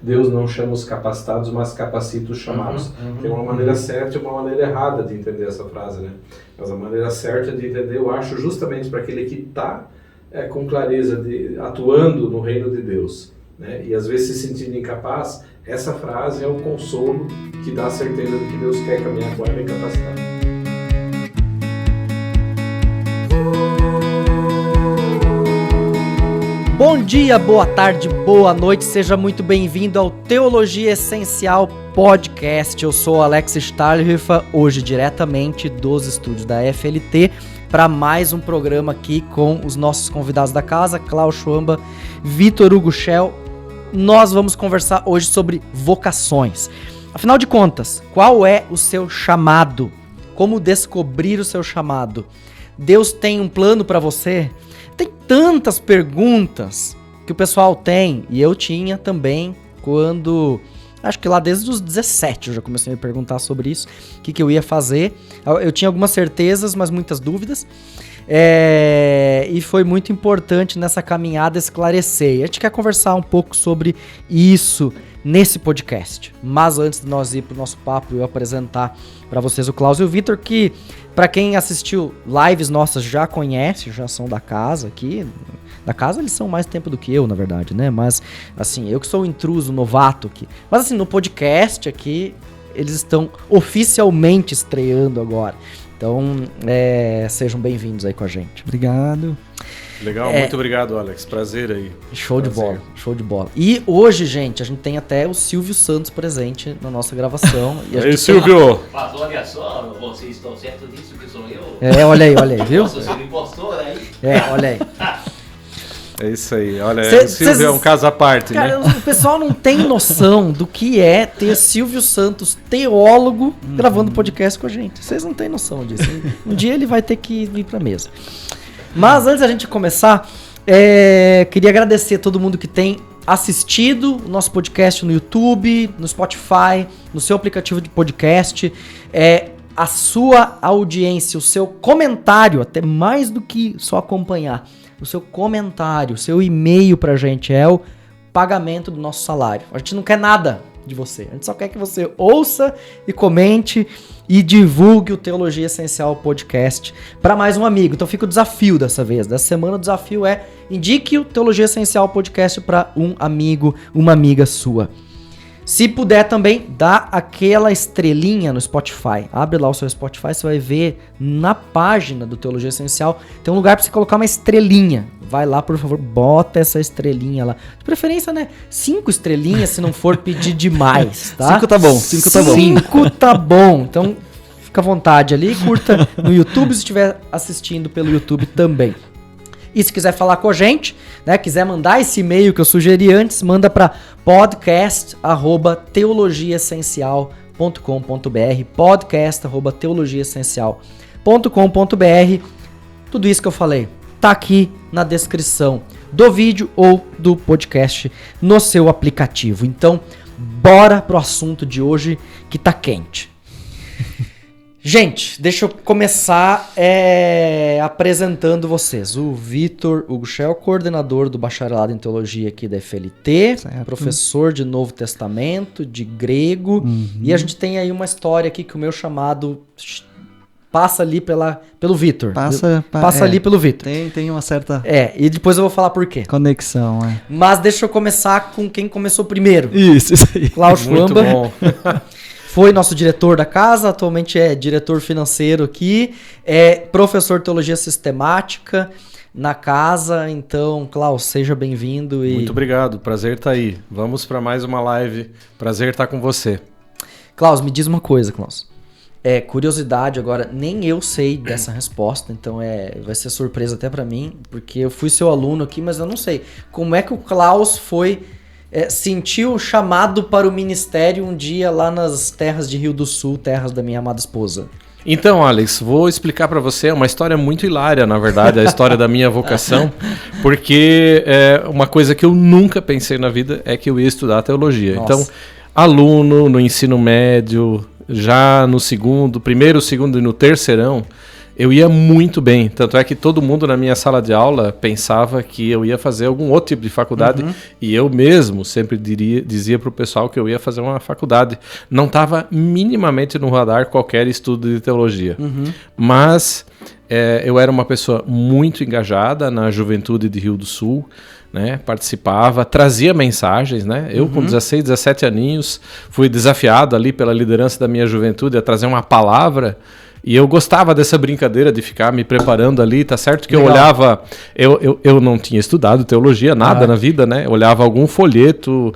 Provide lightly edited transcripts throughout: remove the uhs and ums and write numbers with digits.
Deus não chama os capacitados, mas capacita os chamados. Tem uma maneira certa e uma maneira errada de entender essa frase, né? Mas a maneira certa de entender, eu acho, justamente para aquele que está com clareza, atuando no reino de Deus, né? E às vezes se sentindo incapaz, essa frase é o consolo que dá a certeza de que Deus quer caminhar com ela e capacitar. Bom dia, boa tarde, boa noite, seja muito bem-vindo ao Teologia Essencial Podcast. Eu sou Alex Stahlhofer, hoje diretamente dos estúdios da FLT, para mais um programa aqui com os nossos convidados da casa, Klaus Schwamba, Vitor Hugo Schell. Nós vamos conversar hoje sobre vocações. Afinal de contas, qual é o seu chamado? Como descobrir o seu chamado? Deus tem um plano para você? Tem tantas perguntas que o pessoal tem, e eu tinha também quando... Acho que lá desde os 17 eu já comecei a me perguntar sobre isso, o que eu ia fazer. Eu tinha algumas certezas, mas muitas dúvidas. E foi muito importante nessa caminhada esclarecer. A gente quer conversar um pouco sobre isso nesse podcast. Mas antes de nós ir para o nosso papo, eu apresentar para vocês o Klaus e o Vitor, que para quem assistiu lives nossas já conhece, já são da casa aqui. Da casa eles são mais tempo do que eu, na verdade, né? Mas, assim, eu que sou o intruso, novato aqui. Mas, assim, no podcast aqui, eles estão oficialmente estreando agora. Então, sejam bem-vindos aí com a gente. Obrigado. Legal, muito obrigado, Alex. Prazer aí. Show de bola, show de bola. E hoje, gente, a gente tem até o Silvio Santos presente na nossa gravação. E a gente Silvio! Mas olha só, vocês estão certos disso que sou eu? Olha aí, viu? Nossa, você me postou aí? Olha aí. É isso aí, olha, o Silvio é um caso à parte, cara, né? O pessoal não tem noção do que é ter Silvio Santos, teólogo, gravando podcast com a gente. Vocês não têm noção disso. Um dia ele vai ter que vir pra mesa. Mas antes da gente começar, queria agradecer a todo mundo que tem assistido o nosso podcast no YouTube, no Spotify, no seu aplicativo de podcast. A sua audiência, o seu comentário, até mais do que só acompanhar, o seu comentário, o seu e-mail pra gente é o pagamento do nosso salário. A gente não quer nada de você, a gente só quer que você ouça e comente e divulgue o Teologia Essencial Podcast para mais um amigo. Então fica o desafio dessa vez. Dessa semana o desafio é indique o Teologia Essencial Podcast para um amigo, uma amiga sua. Se puder também, dá aquela estrelinha no Spotify. Abre lá o seu Spotify, você vai ver na página do Teologia Essencial, tem um lugar para você colocar uma estrelinha. Vai lá, por favor, bota essa estrelinha lá. De preferência, né? 5 estrelinhas, se não for pedir demais, tá? 5 tá bom, 5 tá bom. 5 tá bom. Então, fica à vontade ali, curta no YouTube, se estiver assistindo pelo YouTube também. E se quiser falar com a gente, né, quiser mandar esse e-mail que eu sugeri antes, manda para podcast@teologiaessencial.com.br, podcast@teologiaessencial.com.br. Tudo isso que eu falei tá aqui na descrição do vídeo ou do podcast no seu aplicativo. Então, bora pro assunto de hoje que tá quente. Gente, deixa eu começar apresentando vocês. O Vitor Hugo Schell, coordenador do Bacharelado em Teologia aqui da FLT, certo. Professor de Novo Testamento, de grego, e a gente tem aí uma história aqui que o meu chamado passa ali pelo Vitor. Passa ali pelo Vitor. Tem uma certa... e depois eu vou falar por quê. Conexão, Mas deixa eu começar com quem começou primeiro. Isso aí. Klaus Schwamba. Muito bom. Foi nosso diretor da casa, atualmente é diretor financeiro aqui, é professor de teologia sistemática na casa. Então, Klaus, seja bem-vindo. Muito obrigado, prazer estar aí. Vamos para mais uma live, prazer estar com você. Klaus, me diz uma coisa, Klaus. Curiosidade agora, nem eu sei dessa resposta, então vai ser surpresa até para mim, porque eu fui seu aluno aqui, mas eu não sei. Como é que o Klaus sentiu o chamado para o ministério um dia lá nas terras de Rio do Sul, terras da minha amada esposa? Então, Alex, vou explicar para você, é uma história muito hilária, na verdade, a história da minha vocação, porque uma coisa que eu nunca pensei na vida é que eu ia estudar teologia. Nossa. Então, aluno no ensino médio, já no primeiro, segundo e no terceirão, eu ia muito bem. Tanto é que todo mundo na minha sala de aula pensava que eu ia fazer algum outro tipo de faculdade. E eu mesmo sempre dizia para o pessoal que eu ia fazer uma faculdade. Não estava minimamente no radar qualquer estudo de teologia. Mas eu era uma pessoa muito engajada na juventude de Rio do Sul. Né, participava, trazia mensagens, né? Eu com 16, 17 aninhos fui desafiado ali pela liderança da minha juventude a trazer uma palavra, e eu gostava dessa brincadeira de ficar me preparando ali, tá certo que Legal. Eu olhava, eu não tinha estudado teologia, nada na vida, né? Eu olhava algum folheto,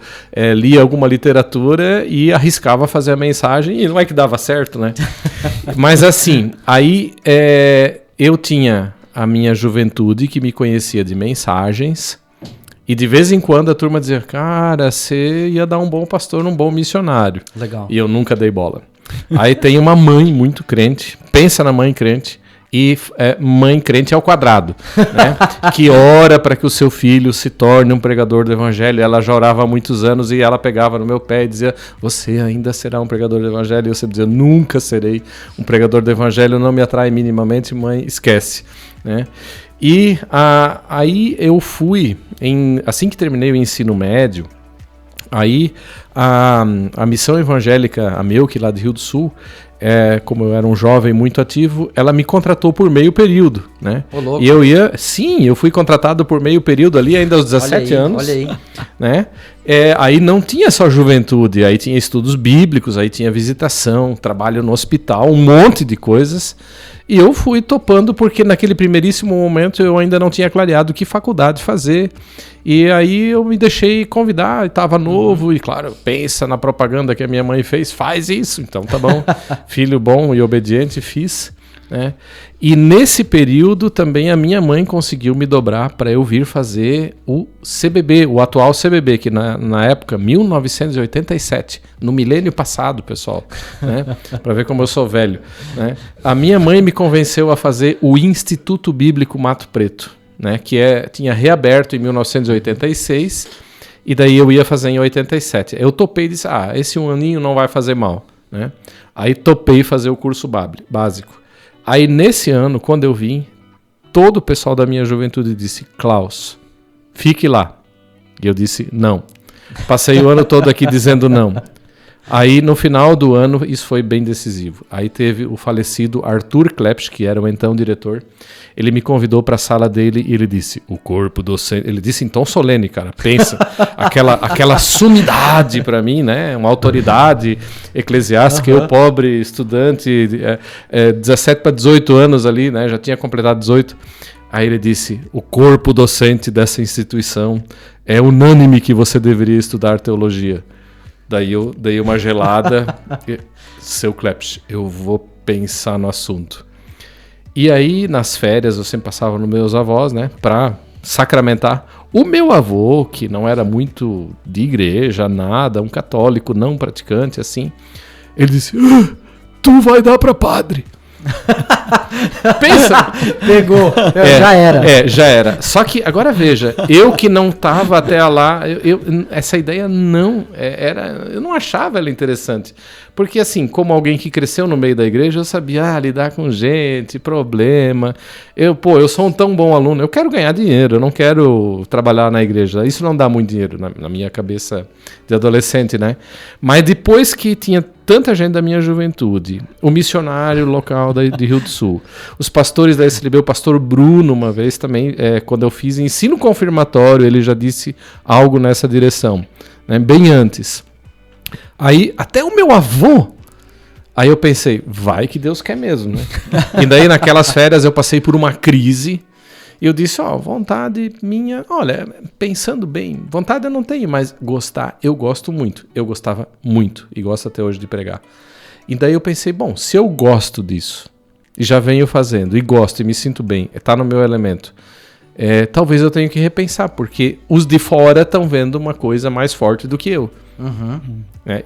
lia alguma literatura e arriscava fazer a mensagem, e não é que dava certo, né? Mas assim, aí eu tinha a minha juventude que me conhecia de mensagens. E de vez em quando a turma dizia, cara, você ia dar um bom pastor, um bom missionário. Legal. E eu nunca dei bola. Aí tem uma mãe muito crente, pensa na mãe crente, e mãe crente ao quadrado, né? Que ora para que o seu filho se torne um pregador do evangelho. Ela já orava há muitos anos e ela pegava no meu pé e dizia, você ainda será um pregador do evangelho? E eu sempre dizia, nunca serei um pregador do evangelho, não me atrai minimamente, mãe, esquece, né? E aí eu fui, assim que terminei o ensino médio, aí a missão evangélica, a MEUC lá de Rio do Sul, como eu era um jovem muito ativo, ela me contratou por meio período, né? Ô, louco. E eu fui contratado por meio período ali ainda aos 17 anos. Olha aí. Né? Aí não tinha só juventude, aí tinha estudos bíblicos, aí tinha visitação, trabalho no hospital, um monte de coisas. E eu fui topando porque naquele primeiríssimo momento eu ainda não tinha clareado que faculdade fazer. E aí eu me deixei convidar, estava novo, e claro, pensa na propaganda que a minha mãe fez, faz isso, então tá bom, filho bom e obediente, fiz. Né? E nesse período também a minha mãe conseguiu me dobrar para eu vir fazer o CBB, o atual CBB, que na época, 1987, no milênio passado, pessoal, né? Para ver como eu sou velho. Né? A minha mãe me convenceu a fazer o Instituto Bíblico Mato Preto, né? Que tinha reaberto em 1986, e daí eu ia fazer em 87. Eu topei e disse, esse um aninho não vai fazer mal. Né? Aí topei fazer o curso básico. Aí, nesse ano, quando eu vim, todo o pessoal da minha juventude disse, Klaus, fique lá. E eu disse, não. Passei o ano todo aqui dizendo não. Aí, no final do ano, isso foi bem decisivo. Aí teve o falecido Arthur Klepsch, que era o então diretor. Ele me convidou para a sala dele e ele disse, o corpo docente... Ele disse em tom solene, cara, pensa, aquela sumidade para mim, né? Uma autoridade eclesiástica, eu pobre estudante, 17 para 18 anos ali, né? Já tinha completado 18. Aí ele disse, o corpo docente dessa instituição é unânime que você deveria estudar teologia. Daí eu dei uma gelada. Seu Klepsch, eu vou pensar no assunto. E aí, nas férias, eu sempre passava nos meus avós, né? Pra sacramentar. O meu avô, que não era muito de igreja, nada, um católico não praticante, assim, ele disse, tu vai dar pra padre. Pensa. Pegou. Já era. Já era. Só que, agora veja, eu que não estava até lá, essa ideia não era, eu não achava ela interessante. Porque assim, como alguém que cresceu no meio da igreja, eu sabia lidar com gente, problema. Eu sou um tão bom aluno, eu quero ganhar dinheiro, eu não quero trabalhar na igreja. Isso não dá muito dinheiro na minha cabeça de adolescente, né? Mas depois que tinha tanta gente da minha juventude, o missionário local de Rio do Sul, os pastores da SLB, o pastor Bruno, uma vez também, quando eu fiz ensino confirmatório, ele já disse algo nessa direção, né? Bem antes. Aí, até o meu avô, aí eu pensei, vai que Deus quer mesmo, né? E daí naquelas férias eu passei por uma crise e eu disse, vontade minha, olha, pensando bem, vontade eu não tenho, mas gostar, eu gosto muito. Eu gostava muito e gosto até hoje de pregar. E daí eu pensei, bom, se eu gosto disso e já venho fazendo e gosto e me sinto bem, está no meu elemento, talvez eu tenha que repensar, porque os de fora estão vendo uma coisa mais forte do que eu.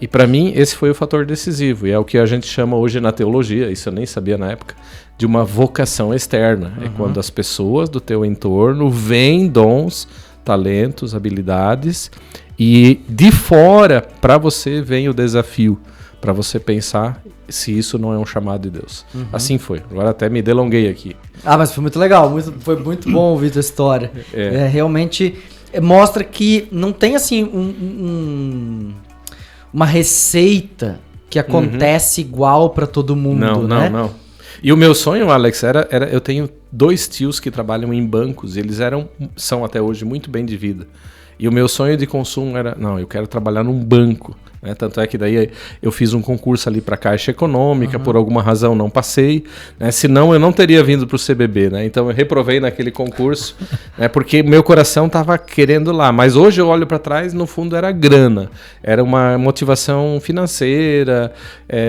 E para mim esse foi o fator decisivo, e é o que a gente chama hoje na teologia, isso eu nem sabia na época, de uma vocação externa. É quando as pessoas do teu entorno veem dons, talentos, habilidades, e de fora para você vem o desafio para você pensar se isso não é um chamado de Deus. Assim foi. Agora até me delonguei aqui. Ah, mas foi muito legal, foi muito bom ouvir tua história. Realmente mostra que não tem assim uma receita que acontece igual para todo mundo, né? Não. E o meu sonho, Alex, era eu tenho 2 tios que trabalham em bancos, eles são até hoje muito bem de vida. E o meu sonho de consumo era, eu quero trabalhar num banco. Né? Tanto é que daí eu fiz um concurso ali para a Caixa Econômica, por alguma razão não passei, né? Senão eu não teria vindo para o CBB, né? Então eu reprovei naquele concurso, né? Porque meu coração estava querendo lá, mas hoje eu olho para trás, no fundo era grana, era uma motivação financeira,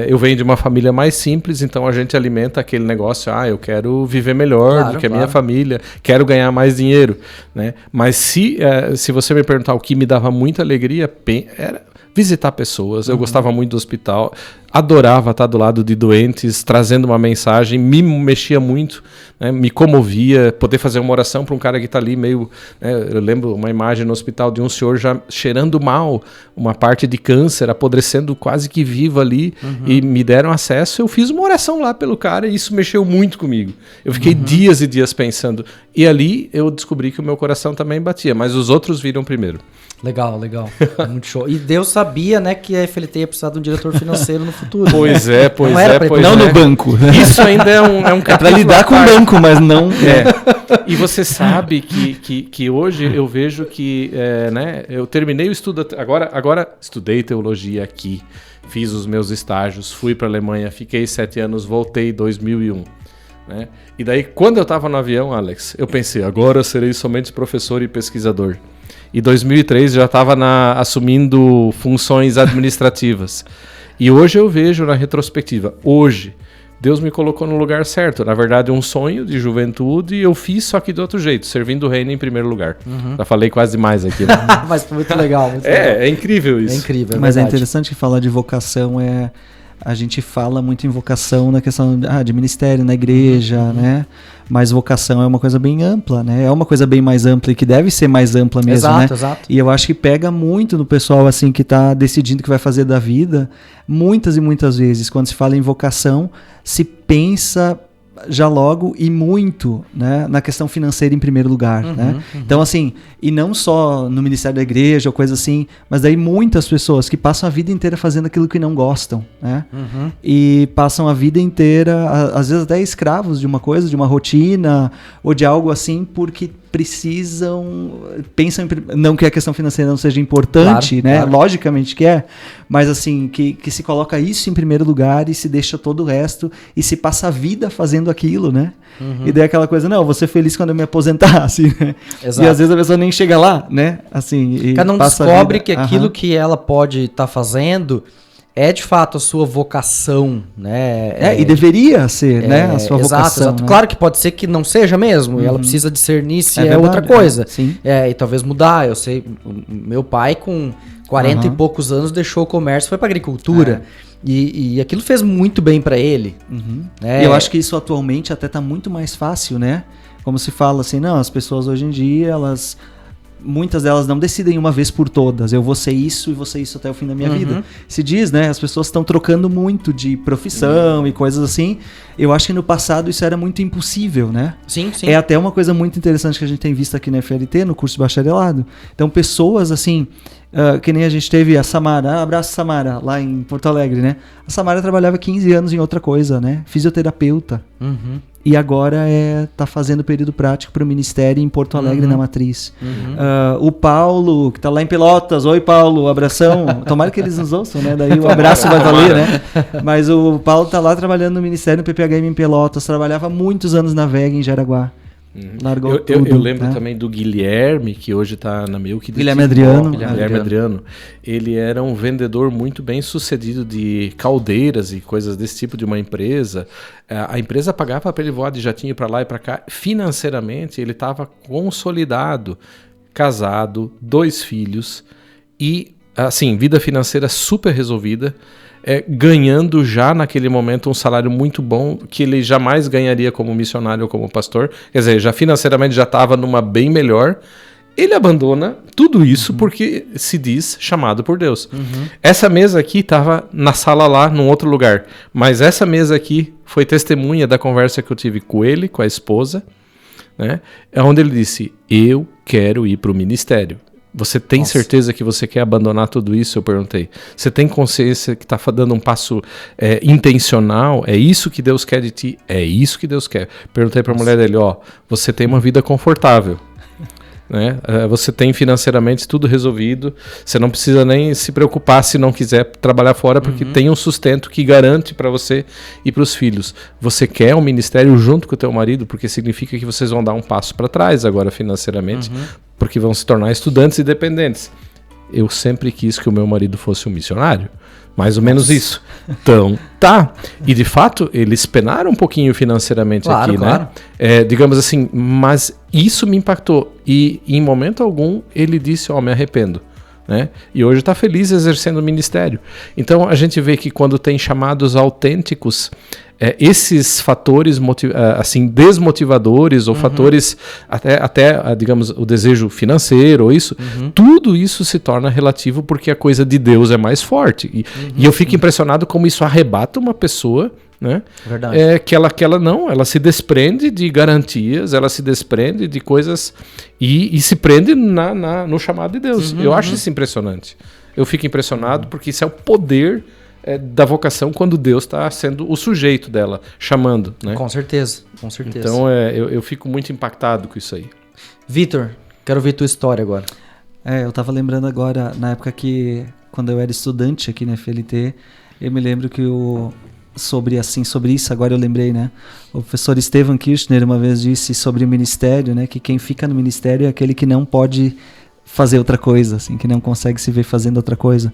eu venho de uma família mais simples, então a gente alimenta aquele negócio, eu quero viver melhor do que a minha família, quero ganhar mais dinheiro, né? Mas se você me perguntar o que me dava muita alegria, era visitar pessoas. Eu gostava muito do hospital, adorava estar do lado de doentes, trazendo uma mensagem, me mexia muito, né, me comovia, poder fazer uma oração para um cara que está ali meio... eu lembro uma imagem no hospital de um senhor já cheirando mal, uma parte de câncer, apodrecendo quase que vivo ali, e me deram acesso, eu fiz uma oração lá pelo cara e isso mexeu muito comigo. Eu fiquei dias e dias pensando, e ali eu descobri que o meu coração também batia, mas os outros viram primeiro. Legal. Muito show. E Deus sabia, né, que a FLT ia precisar de um diretor financeiro no futuro. Pois né? é. Não no banco. Isso ainda é um capítulo. Para lidar com o banco, mas não... E você sabe que hoje eu vejo que, né, eu terminei o estudo, agora estudei teologia aqui, fiz os meus estágios, fui para a Alemanha, fiquei 7 anos, voltei em 2001. Né? E daí, quando eu estava no avião, Alex, eu pensei, agora eu serei somente professor e pesquisador. Em 2003 já estava assumindo funções administrativas. E hoje eu vejo na retrospectiva, Deus me colocou no lugar certo. Na verdade, um sonho de juventude eu fiz, só que de outro jeito, servindo o reino em primeiro lugar. Já falei quase demais aqui. Né? Mas foi muito legal. É incrível isso. É incrível, Mas é interessante que falar de vocação a gente fala muito em vocação na questão de ministério na igreja, né? Mas vocação é uma coisa bem ampla, né? É uma coisa bem mais ampla e que deve ser mais ampla mesmo, né? Exato. E eu acho que pega muito no pessoal assim que está decidindo o que vai fazer da vida. Muitas e muitas vezes, quando se fala em vocação, se pensa já logo e muito, né, na questão financeira em primeiro lugar, né? Então assim, e não só no ministério da igreja ou coisa assim, mas daí muitas pessoas que passam a vida inteira fazendo aquilo que não gostam, né? E passam a vida inteira, às vezes até escravos de uma coisa, de uma rotina ou de algo assim, porque pensam não que a questão financeira não seja importante, claro, né? Claro. Logicamente que é, mas assim, que se coloca isso em primeiro lugar e se deixa todo o resto e se passa a vida fazendo aquilo, né? E daí aquela coisa, não, eu vou ser feliz quando eu me aposentar, assim, né? Exato. E às vezes a pessoa nem chega lá, né? Assim, e cada um descobre que aquilo que ela pode estar fazendo é de fato a sua vocação, né? E deveria ser, né? A sua vocação. Exato. Né? Claro que pode ser que não seja mesmo, e ela precisa discernir se é outra coisa. Sim. E talvez mudar. Eu sei, meu pai com 40 e poucos anos deixou o comércio e foi para agricultura. E aquilo fez muito bem para ele. E eu acho que isso atualmente até tá muito mais fácil, né? Como se fala assim, não, as pessoas hoje em dia, muitas delas não decidem uma vez por todas, eu vou ser isso e vou ser isso até o fim da minha vida. Se diz, né? As pessoas estão trocando muito de profissão e coisas assim. Eu acho que no passado isso era muito impossível, né? Sim. É até uma coisa muito interessante que a gente tem visto aqui na FLT, no curso de bacharelado. Então, pessoas assim, que nem a gente teve a Samara, abraço Samara, lá em Porto Alegre, né? A Samara trabalhava 15 anos em outra coisa, né? Fisioterapeuta. E agora tá fazendo período prático para o Ministério em Porto Alegre, na Matriz. O Paulo, que tá lá em Pelotas. Oi, Paulo, abração. Tomara que eles nos ouçam, né? Daí o abraço vai valer, né? Mas o Paulo tá lá trabalhando no Ministério, no PPHM em Pelotas. Trabalhava muitos anos na VEG em Jaraguá. Largou tudo. Eu lembro também do Guilherme, que hoje está na Milk. Guilherme Adriano. Guilherme Adriano. Ele era um vendedor muito bem sucedido de caldeiras e coisas desse tipo de uma empresa. A empresa pagava para ele voar de jatinho para lá e para cá. Financeiramente, ele estava consolidado, casado, 2 filhos e, assim, vida financeira super resolvida. Ganhando já naquele momento um salário muito bom que ele jamais ganharia como missionário ou como pastor. Quer dizer, já financeiramente já estava numa bem melhor. Ele abandona Tudo isso porque se diz chamado por Deus. Essa mesa aqui estava na sala lá, num outro lugar. Mas essa mesa aqui foi testemunha da conversa que eu tive com ele, com a esposa, né? É onde ele disse, eu quero ir para o ministério. Você tem certeza que você quer abandonar tudo isso? Eu perguntei. Você tem consciência que está dando um passo intencional? É isso que Deus quer de ti? É isso que Deus quer. Perguntei para a mulher dele, você tem uma vida confortável. Né? Você tem financeiramente tudo resolvido, você não precisa nem se preocupar se não quiser trabalhar fora, porque tem um sustento que garante para você e para os filhos. Você quer um ministério junto com o teu marido, porque significa que vocês vão dar um passo para trás agora financeiramente, porque vão se tornar estudantes independentes. Eu sempre quis que o meu marido fosse um missionário. Mais ou menos isso. Então, tá. E de fato, eles penaram um pouquinho financeiramente aqui, né? Digamos assim, mas isso me impactou. E em momento algum ele disse, me arrependo. Né? E hoje está feliz exercendo o ministério. Então a gente vê que quando tem chamados autênticos, esses fatores assim, desmotivadores ou fatores até digamos o desejo financeiro ou isso, tudo isso se torna relativo porque a coisa de Deus é mais forte e eu fico impressionado como isso arrebata uma pessoa, né? Verdade. Que ela se desprende de garantias, ela se desprende de coisas e se prende no chamado de Deus. Eu acho isso impressionante. Eu fico impressionado porque isso é o poder da vocação quando Deus está sendo o sujeito dela, chamando. Né? Com certeza, com certeza. Então eu fico muito impactado com isso aí. Vitor, quero ver tua história agora. Eu tava lembrando agora, na época quando eu era estudante aqui na FLT, eu me lembro que sobre isso, agora eu lembrei, né? O professor Stephen Kirchner uma vez disse sobre o ministério, né? Que quem fica no ministério é aquele que não pode fazer outra coisa, assim, que não consegue se ver fazendo outra coisa.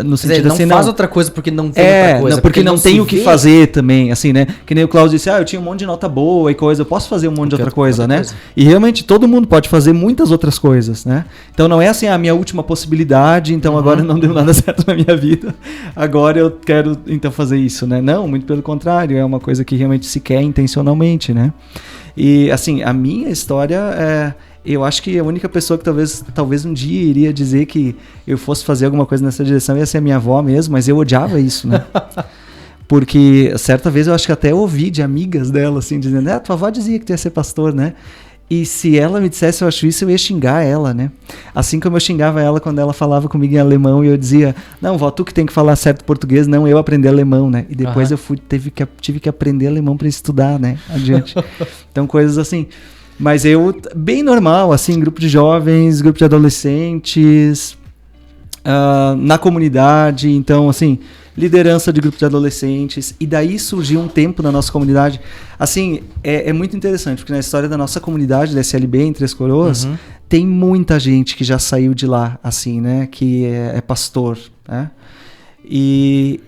No sentido não assim, faz outra coisa porque não tem outra coisa. Porque não tem o que fazer também, assim, né? Que nem o Cláudio disse, eu tinha um monte de nota boa e coisa, eu posso fazer um monte de outra coisa, né? E realmente todo mundo pode fazer muitas outras coisas, né? Então não é assim, a minha última possibilidade, então agora não deu nada certo na minha vida, agora eu quero então fazer isso, né? Não, muito pelo contrário, é uma coisa que realmente se quer intencionalmente, né? E assim, a minha história eu acho que a única pessoa que talvez um dia iria dizer que eu fosse fazer alguma coisa nessa direção ia ser a minha avó mesmo, mas eu odiava isso, né? Porque certa vez eu acho que até ouvi de amigas dela, assim, dizendo, tua avó dizia que tu ia ser pastor, né? E se ela me dissesse eu acho isso, eu ia xingar ela, né? Assim como eu xingava ela quando ela falava comigo em alemão e eu dizia, não, vó, tu que tem que falar certo português, não eu aprender alemão, né? E depois eu tive que aprender alemão para estudar, né? Adiante. Então, coisas assim. Mas eu, bem normal, assim, grupo de jovens, grupo de adolescentes, na comunidade, então, assim, liderança de grupo de adolescentes, e daí surgiu um tempo na nossa comunidade, assim, é muito interessante, porque na história da nossa comunidade, da SLB, em Três Coroas, tem muita gente que já saiu de lá, assim, né, que é pastor, né, e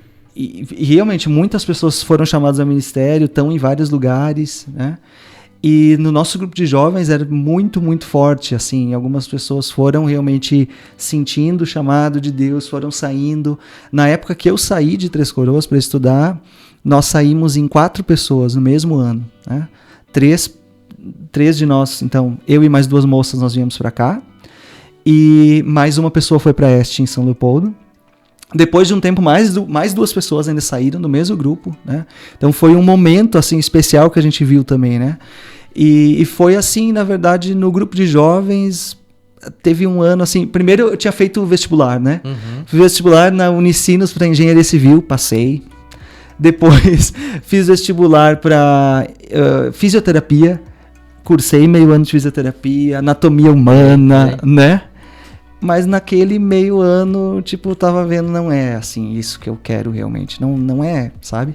realmente muitas pessoas foram chamadas ao ministério, estão em vários lugares, né. E no nosso grupo de jovens era muito, muito forte, assim, algumas pessoas foram realmente sentindo o chamado de Deus, foram saindo. Na época que eu saí de Três Coroas para estudar, nós saímos em 4 pessoas no mesmo ano, né? Três de nós, então, eu e mais 2 moças nós viemos para cá, e mais uma pessoa foi para Este, em São Leopoldo. Depois de um tempo, mais 2 pessoas ainda saíram do mesmo grupo, né? Então foi um momento assim especial que a gente viu também, né? E foi assim, na verdade, no grupo de jovens, teve um ano assim, primeiro eu tinha feito o vestibular, né? Fiz vestibular na Unicinos para Engenharia Civil, passei. Depois fiz vestibular para fisioterapia, cursei meio ano de fisioterapia, anatomia humana, né? Mas naquele meio ano, tipo, eu tava vendo, não é assim, isso que eu quero realmente, não é, sabe?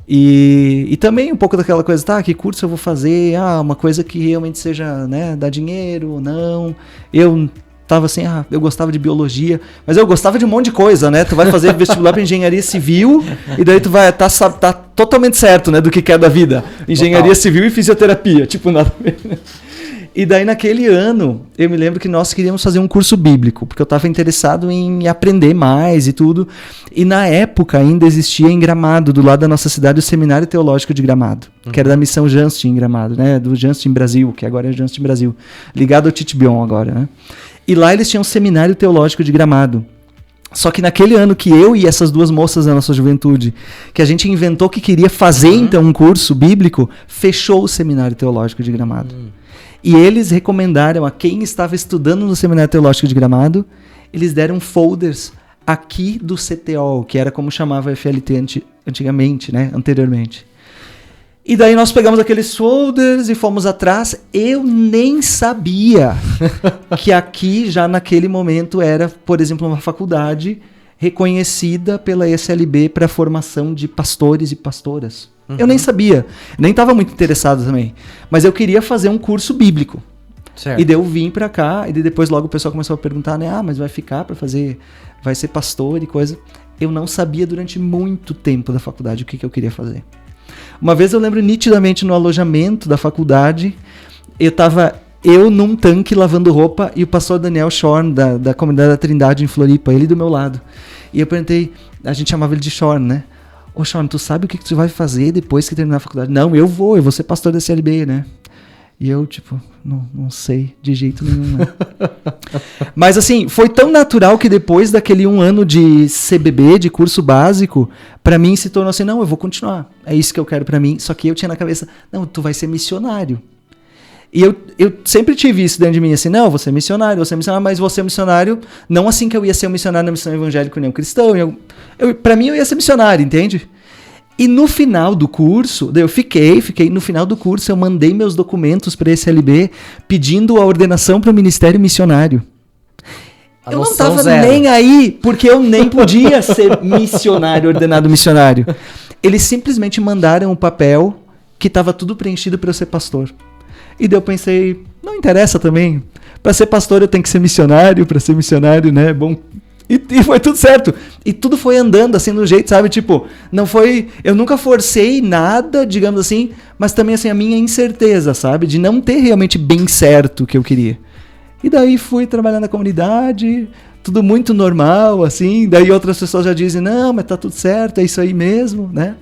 E também um pouco daquela coisa, que curso eu vou fazer? Uma coisa que realmente seja, né, dar dinheiro ou não. Eu tava assim, eu gostava de biologia, mas eu gostava de um monte de coisa, né? Tu vai fazer vestibular para engenharia civil e daí tu vai tá totalmente certo, né, do que quer da vida. Engenharia civil e fisioterapia, tipo, nada a ver, né? E daí naquele ano, eu me lembro que nós queríamos fazer um curso bíblico, porque eu estava interessado em aprender mais e tudo. E na época ainda existia em Gramado, do lado da nossa cidade, o Seminário Teológico de Gramado, que era da Missão Justin em Gramado, né? Do Justin Brasil, que agora é Justin Brasil, ligado ao Tite Bion agora, né? E lá eles tinham um seminário teológico de Gramado. Só que naquele ano que eu e essas duas moças da nossa juventude, que a gente inventou que queria fazer então um curso bíblico, fechou o seminário teológico de Gramado. E eles recomendaram a quem estava estudando no seminário teológico de Gramado, eles deram folders aqui do CTO, que era como chamava a FLT antigamente, né, anteriormente. E daí nós pegamos aqueles folders e fomos atrás. Eu nem sabia que aqui, já naquele momento, era, por exemplo, uma faculdade reconhecida pela ESLB para a formação de pastores e pastoras. Eu nem sabia. Nem estava muito interessado também. Mas eu queria fazer um curso bíblico. Certo. E daí eu vim para cá, e depois logo o pessoal começou a perguntar, né? Mas vai ficar para fazer... Vai ser pastor e coisa. Eu não sabia durante muito tempo da faculdade o que eu queria fazer. Uma vez eu lembro nitidamente no alojamento da faculdade, eu num tanque lavando roupa e o pastor Daniel Shorn, da comunidade da Trindade em Floripa, ele do meu lado. E eu perguntei, a gente chamava ele de Shorn, né? Ô Shorn, tu sabe o que tu vai fazer depois que terminar a faculdade? Não, eu vou ser pastor da CLB, né? E eu, tipo, não sei de jeito nenhum, né? Mas assim, foi tão natural que depois daquele 1 ano de CBB, de curso básico, pra mim se tornou assim, não, eu vou continuar. É isso que eu quero pra mim. Só que eu tinha na cabeça, não, tu vai ser missionário. E eu sempre tive isso dentro de mim, assim, não, vou ser missionário, mas vou ser missionário, não assim que eu ia ser um missionário na missão evangélica nem um cristão. Pra mim eu ia ser missionário, entende? E no final do curso, eu fiquei, no final do curso eu mandei meus documentos para esse LB pedindo a ordenação para o ministério missionário. Eu não estava nem aí, porque eu nem podia ser missionário, ordenado missionário. Eles simplesmente mandaram um papel que estava tudo preenchido para eu ser pastor. E daí eu pensei, não interessa também, para ser pastor eu tenho que ser missionário, para ser missionário, né, bom... E foi tudo certo. E tudo foi andando assim no jeito, sabe? Tipo, não foi... Eu nunca forcei nada, digamos assim, mas também assim a minha incerteza, sabe? De não ter realmente bem certo o que eu queria. E daí fui trabalhar na comunidade, tudo muito normal, assim. Daí outras pessoas já dizem, não, mas tá tudo certo, é isso aí mesmo, né?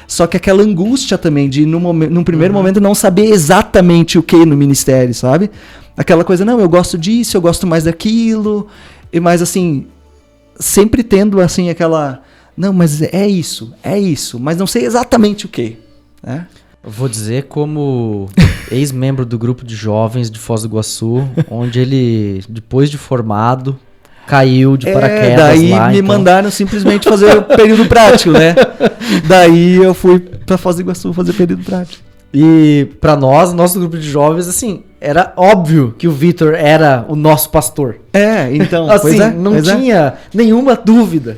Só que aquela angústia também de, num primeiro momento, não saber exatamente o que no ministério, sabe? Aquela coisa, não, eu gosto disso, eu gosto mais daquilo, mas assim... Sempre tendo assim aquela... Não, mas é isso, mas não sei exatamente o que. Né? Eu vou dizer como ex-membro do grupo de jovens de Foz do Iguaçu, onde ele, depois de formado, caiu de paraquedas daí lá. Daí me mandaram simplesmente fazer o período prático, né? Daí eu fui pra Foz do Iguaçu fazer período prático. E pra nós, nosso grupo de jovens, assim, era óbvio que o Vitor era o nosso pastor. Então, assim, não tinha nenhuma dúvida.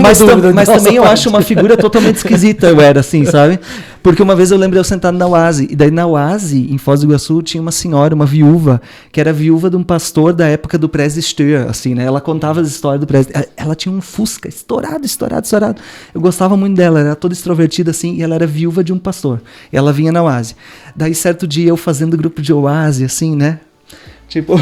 Mas também eu acho uma figura totalmente esquisita, eu era assim, sabe? Porque uma vez eu lembro eu sentado na UASI, e daí na UASI, em Foz do Iguaçu, tinha uma senhora, uma viúva, que era viúva de um pastor da época do Prez Steur, assim, né? Ela contava as histórias do Prez. Ela tinha um Fusca estourado. Eu gostava muito dela, ela era toda extrovertida, assim, e ela era viúva de um pastor. E ela vinha na UASI. Daí, certo dia, eu fazendo grupo de UASI, assim, né? Tipo...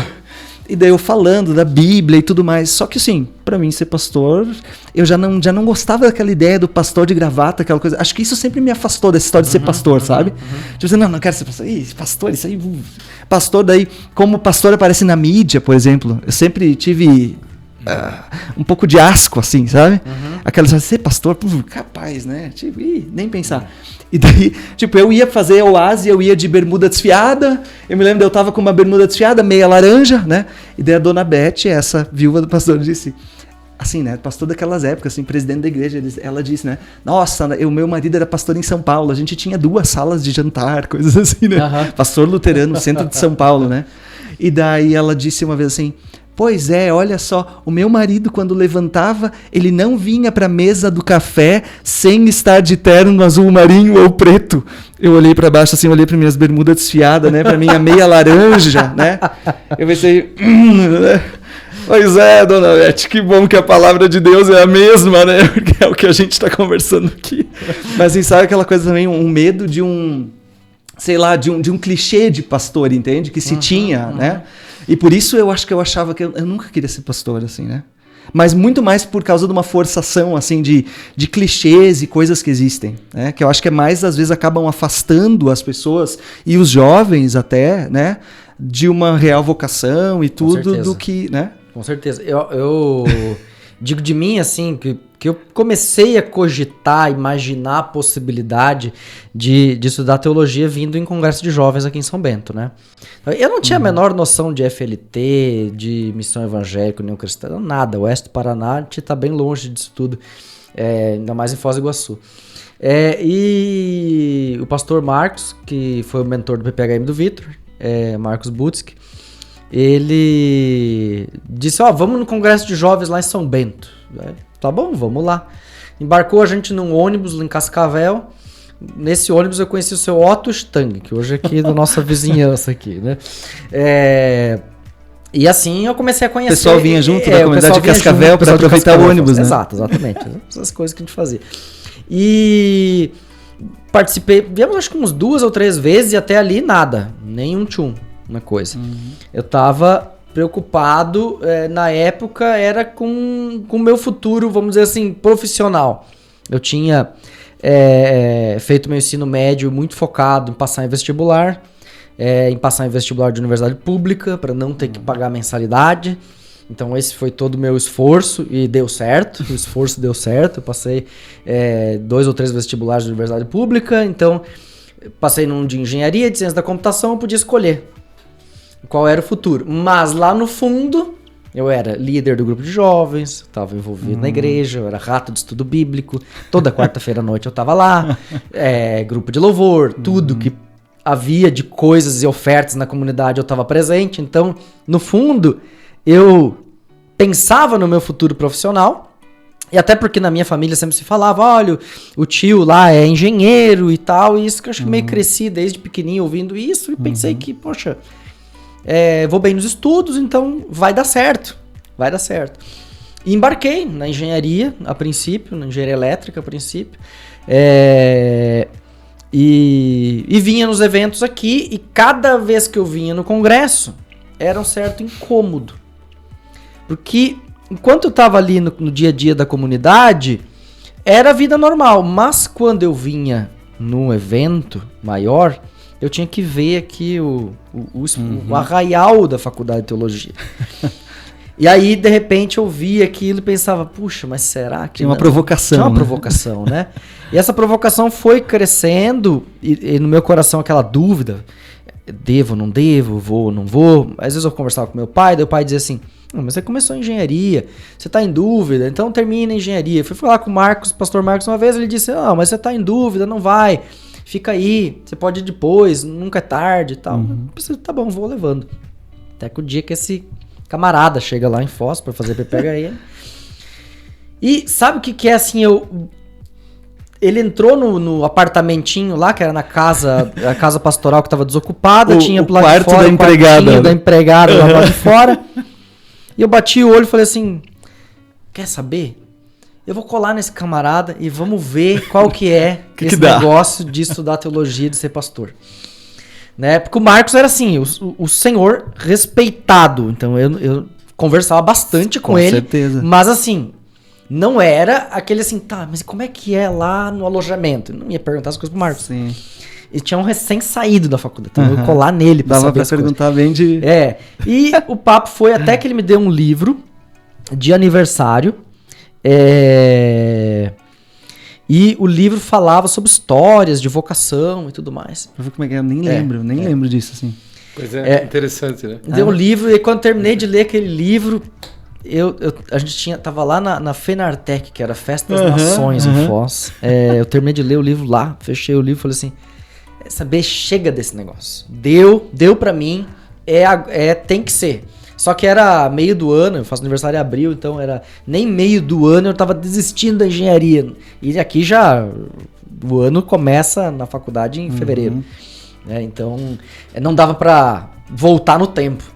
E daí eu falando da Bíblia e tudo mais. Só que assim, pra mim ser pastor, eu já não gostava daquela ideia do pastor de gravata, aquela coisa. Acho que isso sempre me afastou dessa história de ser pastor, sabe? Tipo assim, não quero ser pastor. Pastor, isso aí... Pastor, daí, como pastor aparece na mídia, por exemplo, eu sempre tive um pouco de asco, assim, sabe? Aquela coisa, ser pastor, capaz, né? Tipo, nem pensar. E daí, tipo, eu ia fazer oásis, eu ia de bermuda desfiada. Eu me lembro eu tava com uma bermuda desfiada, meia laranja, né? E daí a dona Beth, essa viúva do pastor, disse... Assim, né? Pastor daquelas épocas, assim, presidente da igreja, ela disse, né? Nossa, o meu marido era pastor em São Paulo, a gente tinha 2 salas de jantar, coisas assim, né? Pastor luterano, centro de São Paulo, né? E daí ela disse uma vez assim... Pois é, olha só, o meu marido quando levantava, ele não vinha pra mesa do café sem estar de terno azul marinho ou preto. Eu olhei pra baixo assim, olhei pra minhas bermudas desfiadas, né, pra minha meia laranja, né. Eu pensei, pois é, dona Beth, que bom que a palavra de Deus é a mesma, né, porque é o que a gente tá conversando aqui. Mas assim, sabe aquela coisa também, um medo de sei lá, de um clichê de pastor, entende? Que se tinha, né? E por isso eu acho que eu achava que eu nunca queria ser pastor, assim, né? Mas muito mais por causa de uma forçação, assim, de clichês e coisas que existem, né? Que eu acho que mais, às vezes, acabam afastando as pessoas e os jovens até, né? de uma real vocação e tudo do que, né? Com certeza. Eu digo de mim, assim, que eu comecei a cogitar, imaginar a possibilidade de estudar teologia vindo em congresso de jovens aqui em São Bento, né? Eu não tinha a menor noção de FLT, de missão evangélica, neocristã, nada. O Oeste do Paraná, a gente tá bem longe disso tudo, ainda mais em Foz do Iguaçu. E o pastor Marcos, que foi o mentor do PPHM do Vitor, Marcos Butzke, ele disse, vamos no congresso de jovens lá em São Bento. Tá bom, vamos lá. Embarcou a gente num ônibus lá em Cascavel. Nesse ônibus eu conheci o seu Otto Stang, que hoje é aqui da nossa vizinhança aqui, né? E assim eu comecei a conhecer... O pessoal vinha junto da comunidade de Cascavel para aproveitar o ônibus, né? Exato, exatamente. Essas coisas que a gente fazia. E participei, viemos acho que uns 2 ou 3 vezes e até ali nada, nenhum tchum, uma coisa. Eu tava preocupado, na época, era com o meu futuro, vamos dizer assim, profissional. Eu tinha feito meu ensino médio muito focado em passar em vestibular, de universidade pública, para não ter que pagar mensalidade. Então esse foi todo o meu esforço e deu certo, o esforço deu certo, eu passei 2 ou 3 vestibulares de universidade pública, então passei num de engenharia, de ciência da computação, eu podia escolher qual era o futuro. Mas lá no fundo, eu era líder do grupo de jovens, estava envolvido na igreja, eu era rato de estudo bíblico, toda quarta-feira à noite eu estava lá, grupo de louvor, tudo que havia de coisas e ofertas na comunidade eu estava presente, então no fundo... Eu pensava no meu futuro profissional, e até porque na minha família sempre se falava, olha, o tio lá é engenheiro e tal, e isso que eu acho que meio cresci desde pequenininho ouvindo isso, e pensei que, poxa, vou bem nos estudos, então vai dar certo. E embarquei na engenharia, a princípio, na engenharia elétrica, a princípio, e vinha nos eventos aqui, e cada vez que eu vinha no congresso, era um certo incômodo. Porque enquanto eu estava ali no dia a dia da comunidade, era vida normal. Mas quando eu vinha num evento maior, eu tinha que ver aqui o arraial da faculdade de teologia. E aí, de repente, eu via aquilo e pensava, puxa, mas será que... Tinha uma provocação. Tinha uma provocação, né? E essa provocação foi crescendo e no meu coração aquela dúvida, devo, não devo, vou, não vou. Às vezes eu conversava com meu pai, daí o pai dizia assim, mas você começou em engenharia, você está em dúvida, então termina a engenharia. Eu fui falar com o Marcos, pastor Marcos, uma vez, ele disse, mas você está em dúvida, não vai, fica aí, você pode ir depois, nunca é tarde e tal. Tá bom, vou levando. Até que o dia que esse camarada chega lá em Foz para fazer PPHM. E sabe o que é assim, ele entrou no apartamentinho lá, que era a casa pastoral que estava desocupada, tinha o quarto da empregada. Da empregada lá de fora. E eu bati o olho e falei assim, quer saber? Eu vou colar nesse camarada e vamos ver qual que é esse negócio de estudar teologia e de ser pastor. Né? Porque o Marcos era assim, o senhor respeitado. Então eu conversava bastante com ele. Com certeza. Mas assim, não era aquele assim, tá, mas como é que é lá no alojamento? Eu não ia perguntar as coisas pro Marcos. Sim. E tinha um recém-saído da faculdade, então eu ia colar nele pra Dava saber pra perguntar bem de... E o papo foi até que ele me deu um livro de aniversário, e o livro falava sobre histórias de vocação e tudo mais. Pra ver como é que é, eu nem lembro disso, assim. Pois é, interessante, né? Deu um livro, e quando terminei de ler aquele livro, a gente tava lá na Fenartec, que era Festa das Nações em Foz. Eu terminei de ler o livro lá, fechei o livro e falei assim, saber, chega desse negócio. Deu pra mim, tem que ser. Só que era meio do ano, eu faço aniversário em abril, então era nem meio do ano, eu tava desistindo da engenharia. E aqui já, o ano começa na faculdade em fevereiro. Então, não dava pra voltar no tempo.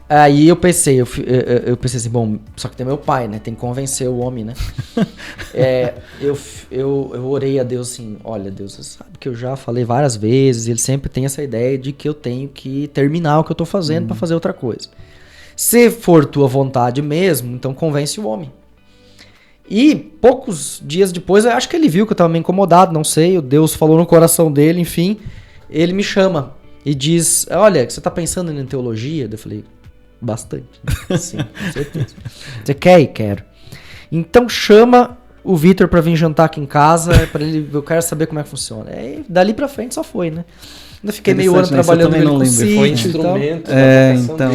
Aí eu pensei assim, bom, só que tem meu pai, né? Tem que convencer o homem, né? Eu orei a Deus assim, olha, Deus, você sabe que eu já falei várias vezes, ele sempre tem essa ideia de que eu tenho que terminar o que eu tô fazendo pra fazer outra coisa. Se for tua vontade mesmo, então convence o homem. E poucos dias depois, eu acho que ele viu que eu tava meio incomodado, não sei, o Deus falou no coração dele, enfim, ele me chama e diz, olha, você tá pensando em teologia? Eu falei, bastante. Sim, com certeza. Você quer? Quero. Então chama o Vitor pra vir jantar aqui em casa, eu quero saber como é que funciona. Aí, dali pra frente só foi, né? Ainda fiquei meio ano trabalhando não lembro. Foi instrumento então.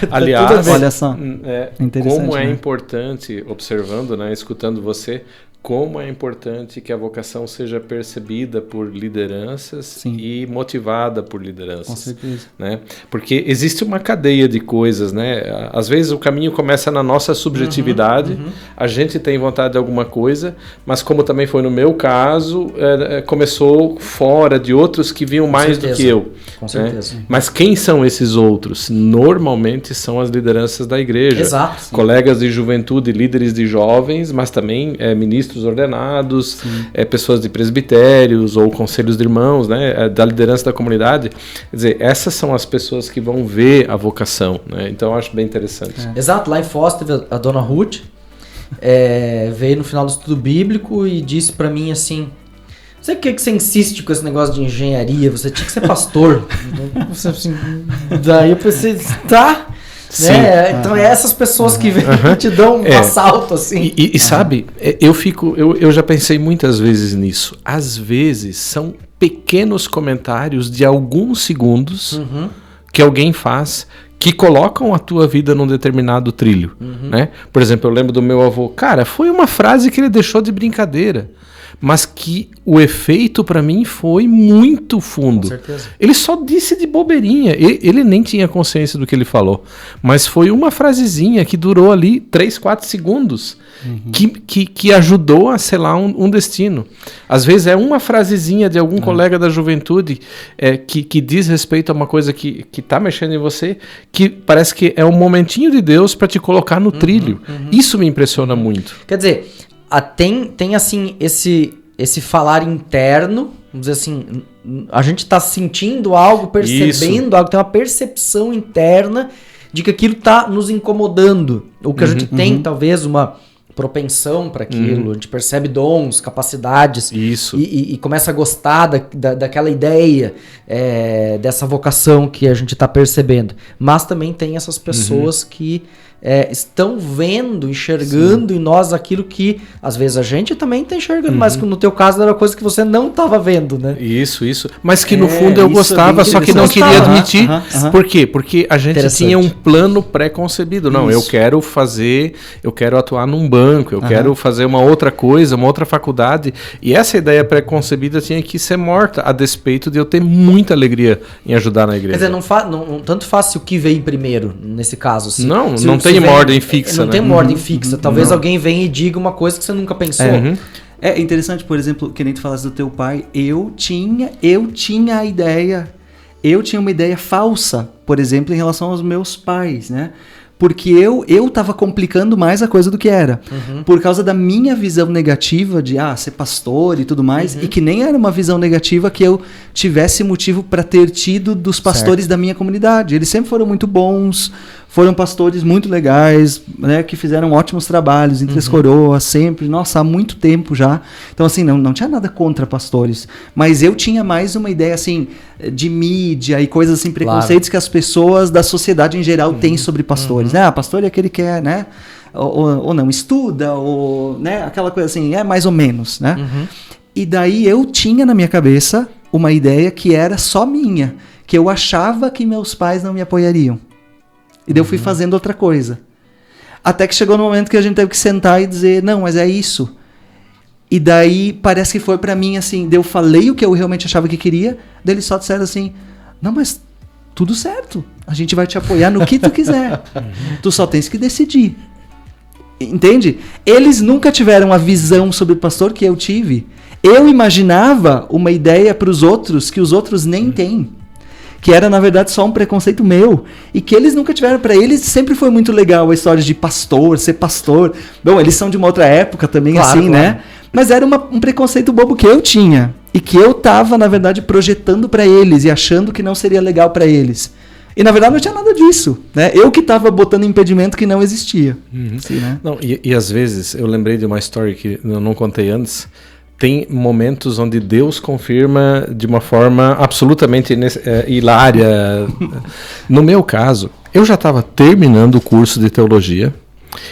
Aliás, olha só. Como é né? importante, observando, né, escutando você, como é importante que a vocação seja percebida por lideranças Sim. e motivada por lideranças. Com certeza. Né? Porque existe uma cadeia de coisas, né? Às vezes o caminho começa na nossa subjetividade, a gente tem vontade de alguma coisa, mas como também foi no meu caso, começou fora de outros que viam mais do que eu. Com certeza. Né? Mas quem são esses outros? Normalmente são as lideranças da igreja. Exato. Colegas de juventude, líderes de jovens, mas também ministros ordenados, pessoas de presbitérios ou conselhos de irmãos, né, da liderança da comunidade. Quer dizer, essas são as pessoas que vão ver a vocação. Né? Então eu acho bem interessante. Exato, lá em Foz teve a dona Ruth, veio no final do estudo bíblico e disse pra mim assim, não sei por que você insiste com esse negócio de engenharia, você tinha que ser pastor. Daí eu pensei, tá... Né? Então é essas pessoas que vêm e te dão um assalto assim. E sabe, eu já pensei muitas vezes nisso. Às vezes são pequenos comentários de alguns segundos que alguém faz que colocam a tua vida num determinado trilho. Né? Por exemplo, eu lembro do meu avô. Cara, foi uma frase que ele deixou de brincadeira, mas que o efeito para mim foi muito fundo. Com certeza. Ele só disse de bobeirinha, ele nem tinha consciência do que ele falou, mas foi uma frasezinha que durou ali 3, 4 segundos, que ajudou a selar um destino. Às vezes é uma frasezinha de algum colega da juventude que diz respeito a uma coisa que está mexendo em você, que parece que é um momentinho de Deus para te colocar no trilho. Isso me impressiona muito. Quer dizer, tem assim esse falar interno, vamos dizer assim, a gente está sentindo algo, percebendo algo, tem uma percepção interna de que aquilo está nos incomodando, ou que a gente tem talvez uma propensão para aquilo, a gente percebe dons, capacidades, e começa a gostar daquela ideia, dessa vocação que a gente está percebendo. Mas também tem essas pessoas que estão vendo, enxergando em nós aquilo que às vezes a gente também está enxergando, mas que no teu caso era coisa que você não estava vendo, né? Isso. Mas que no fundo eu gostava, só que não queria admitir. Por quê? Porque a gente tinha um plano pré-concebido. Não, eu quero atuar num banco, eu quero fazer uma outra coisa, uma outra faculdade. E essa ideia pré-concebida tinha que ser morta, a despeito de eu ter muita alegria em ajudar na igreja. Quer dizer, não tanto faz se o que vem primeiro, nesse caso. Não tem uma ordem fixa, não tem uma ordem fixa. Talvez alguém venha e diga uma coisa que você nunca pensou. É interessante, por exemplo, que nem tu falasse do teu pai. Eu tinha a ideia, eu tinha uma ideia falsa, por exemplo, em relação aos meus pais, né? Porque eu tava complicando mais a coisa do que era. Por causa da minha visão negativa de ser pastor e tudo mais, e que nem era uma visão negativa que eu tivesse motivo para ter tido dos pastores da minha comunidade. Eles sempre foram muito bons, foram pastores muito legais, né, que fizeram ótimos trabalhos entre as coroas, sempre, nossa, há muito tempo já. Então, assim, não tinha nada contra pastores, mas eu tinha mais uma ideia, assim, de mídia e coisas assim, preconceitos que as pessoas da sociedade em geral têm sobre pastores, né? Pastor é aquele que é, né, ou não estuda, ou, né, aquela coisa assim, mais ou menos, né? E daí eu tinha na minha cabeça uma ideia que era só minha, que eu achava que meus pais não me apoiariam. E daí eu fui fazendo outra coisa. Até que chegou no momento que a gente teve que sentar e dizer, não, mas é isso. E daí parece que foi pra mim assim, daí eu falei o que eu realmente achava que queria, daí eles só disseram assim, não, mas tudo certo, a gente vai te apoiar no que tu quiser. Tu só tens que decidir. Entende? Eles nunca tiveram a visão sobre o pastor que eu tive. Eu imaginava uma ideia pros outros que os outros nem têm. Que era, na verdade, só um preconceito meu. E que eles nunca tiveram. Para eles sempre foi muito legal a história de pastor, ser pastor. Bom, eles são de uma outra época também, claro, assim, claro, né? Mas era um preconceito bobo que eu tinha. E que eu tava, na verdade, projetando para eles e achando que não seria legal para eles. E, na verdade, não tinha nada disso, né? Eu que tava botando impedimento que não existia. Assim, né? Não, e às vezes, eu lembrei de uma história que eu não contei antes. tem momentos onde Deus confirma de uma forma absolutamente hilária. No meu caso, eu já estava terminando o curso de teologia,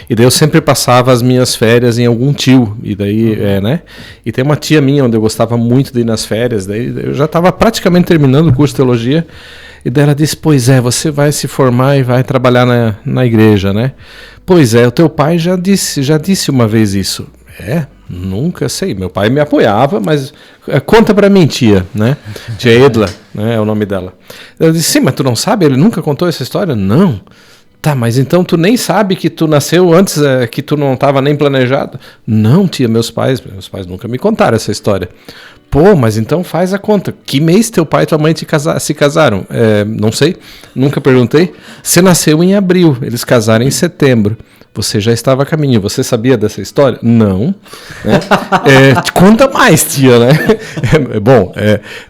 e daí eu sempre passava as minhas férias em algum tio, e daí, né? E tem uma tia minha onde eu gostava muito de ir nas férias, daí eu já estava praticamente terminando o curso de teologia, e daí ela disse, pois é, você vai se formar e vai trabalhar na igreja, né? Pois é, o teu pai já disse uma vez isso. Nunca sei. Meu pai me apoiava, mas conta pra mim, tia, né? Tia Edla, né, é o nome dela. Eu disse, sim, mas tu não sabe? Ele nunca contou essa história? Não. Tá, mas então tu nem sabe que tu nasceu antes, que tu não estava nem planejado? Não, tia, meus pais nunca me contaram essa história. Pô, mas então faz a conta. Que mês teu pai e tua mãe se casaram? Não sei, nunca perguntei. Você nasceu em abril, eles casaram em setembro. Você já estava a caminho. Você sabia dessa história? Não. Né? Conta mais, tia, né?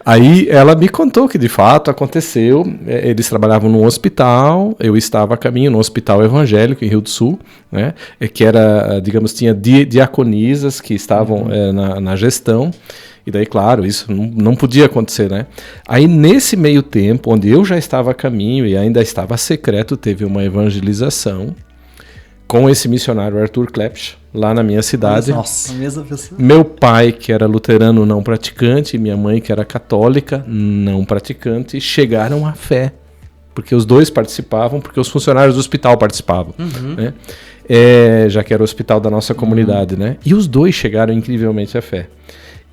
Aí ela me contou que de fato aconteceu. Eles trabalhavam num hospital. Eu estava a caminho no hospital evangélico em Rio do Sul, né? Que era, digamos, tinha diaconisas que estavam na gestão. E daí, claro, isso não podia acontecer, né? Aí, nesse meio tempo, onde eu já estava a caminho e ainda estava secreto, teve uma evangelização com esse missionário Arthur Klepsch, lá na minha cidade. Nossa, mesma pessoa. Meu pai, que era luterano não praticante, e minha mãe, que era católica não praticante, chegaram à fé. Porque os dois participavam, porque os funcionários do hospital participavam. Né? Já que era o hospital da nossa comunidade, né? E os dois chegaram incrivelmente à fé.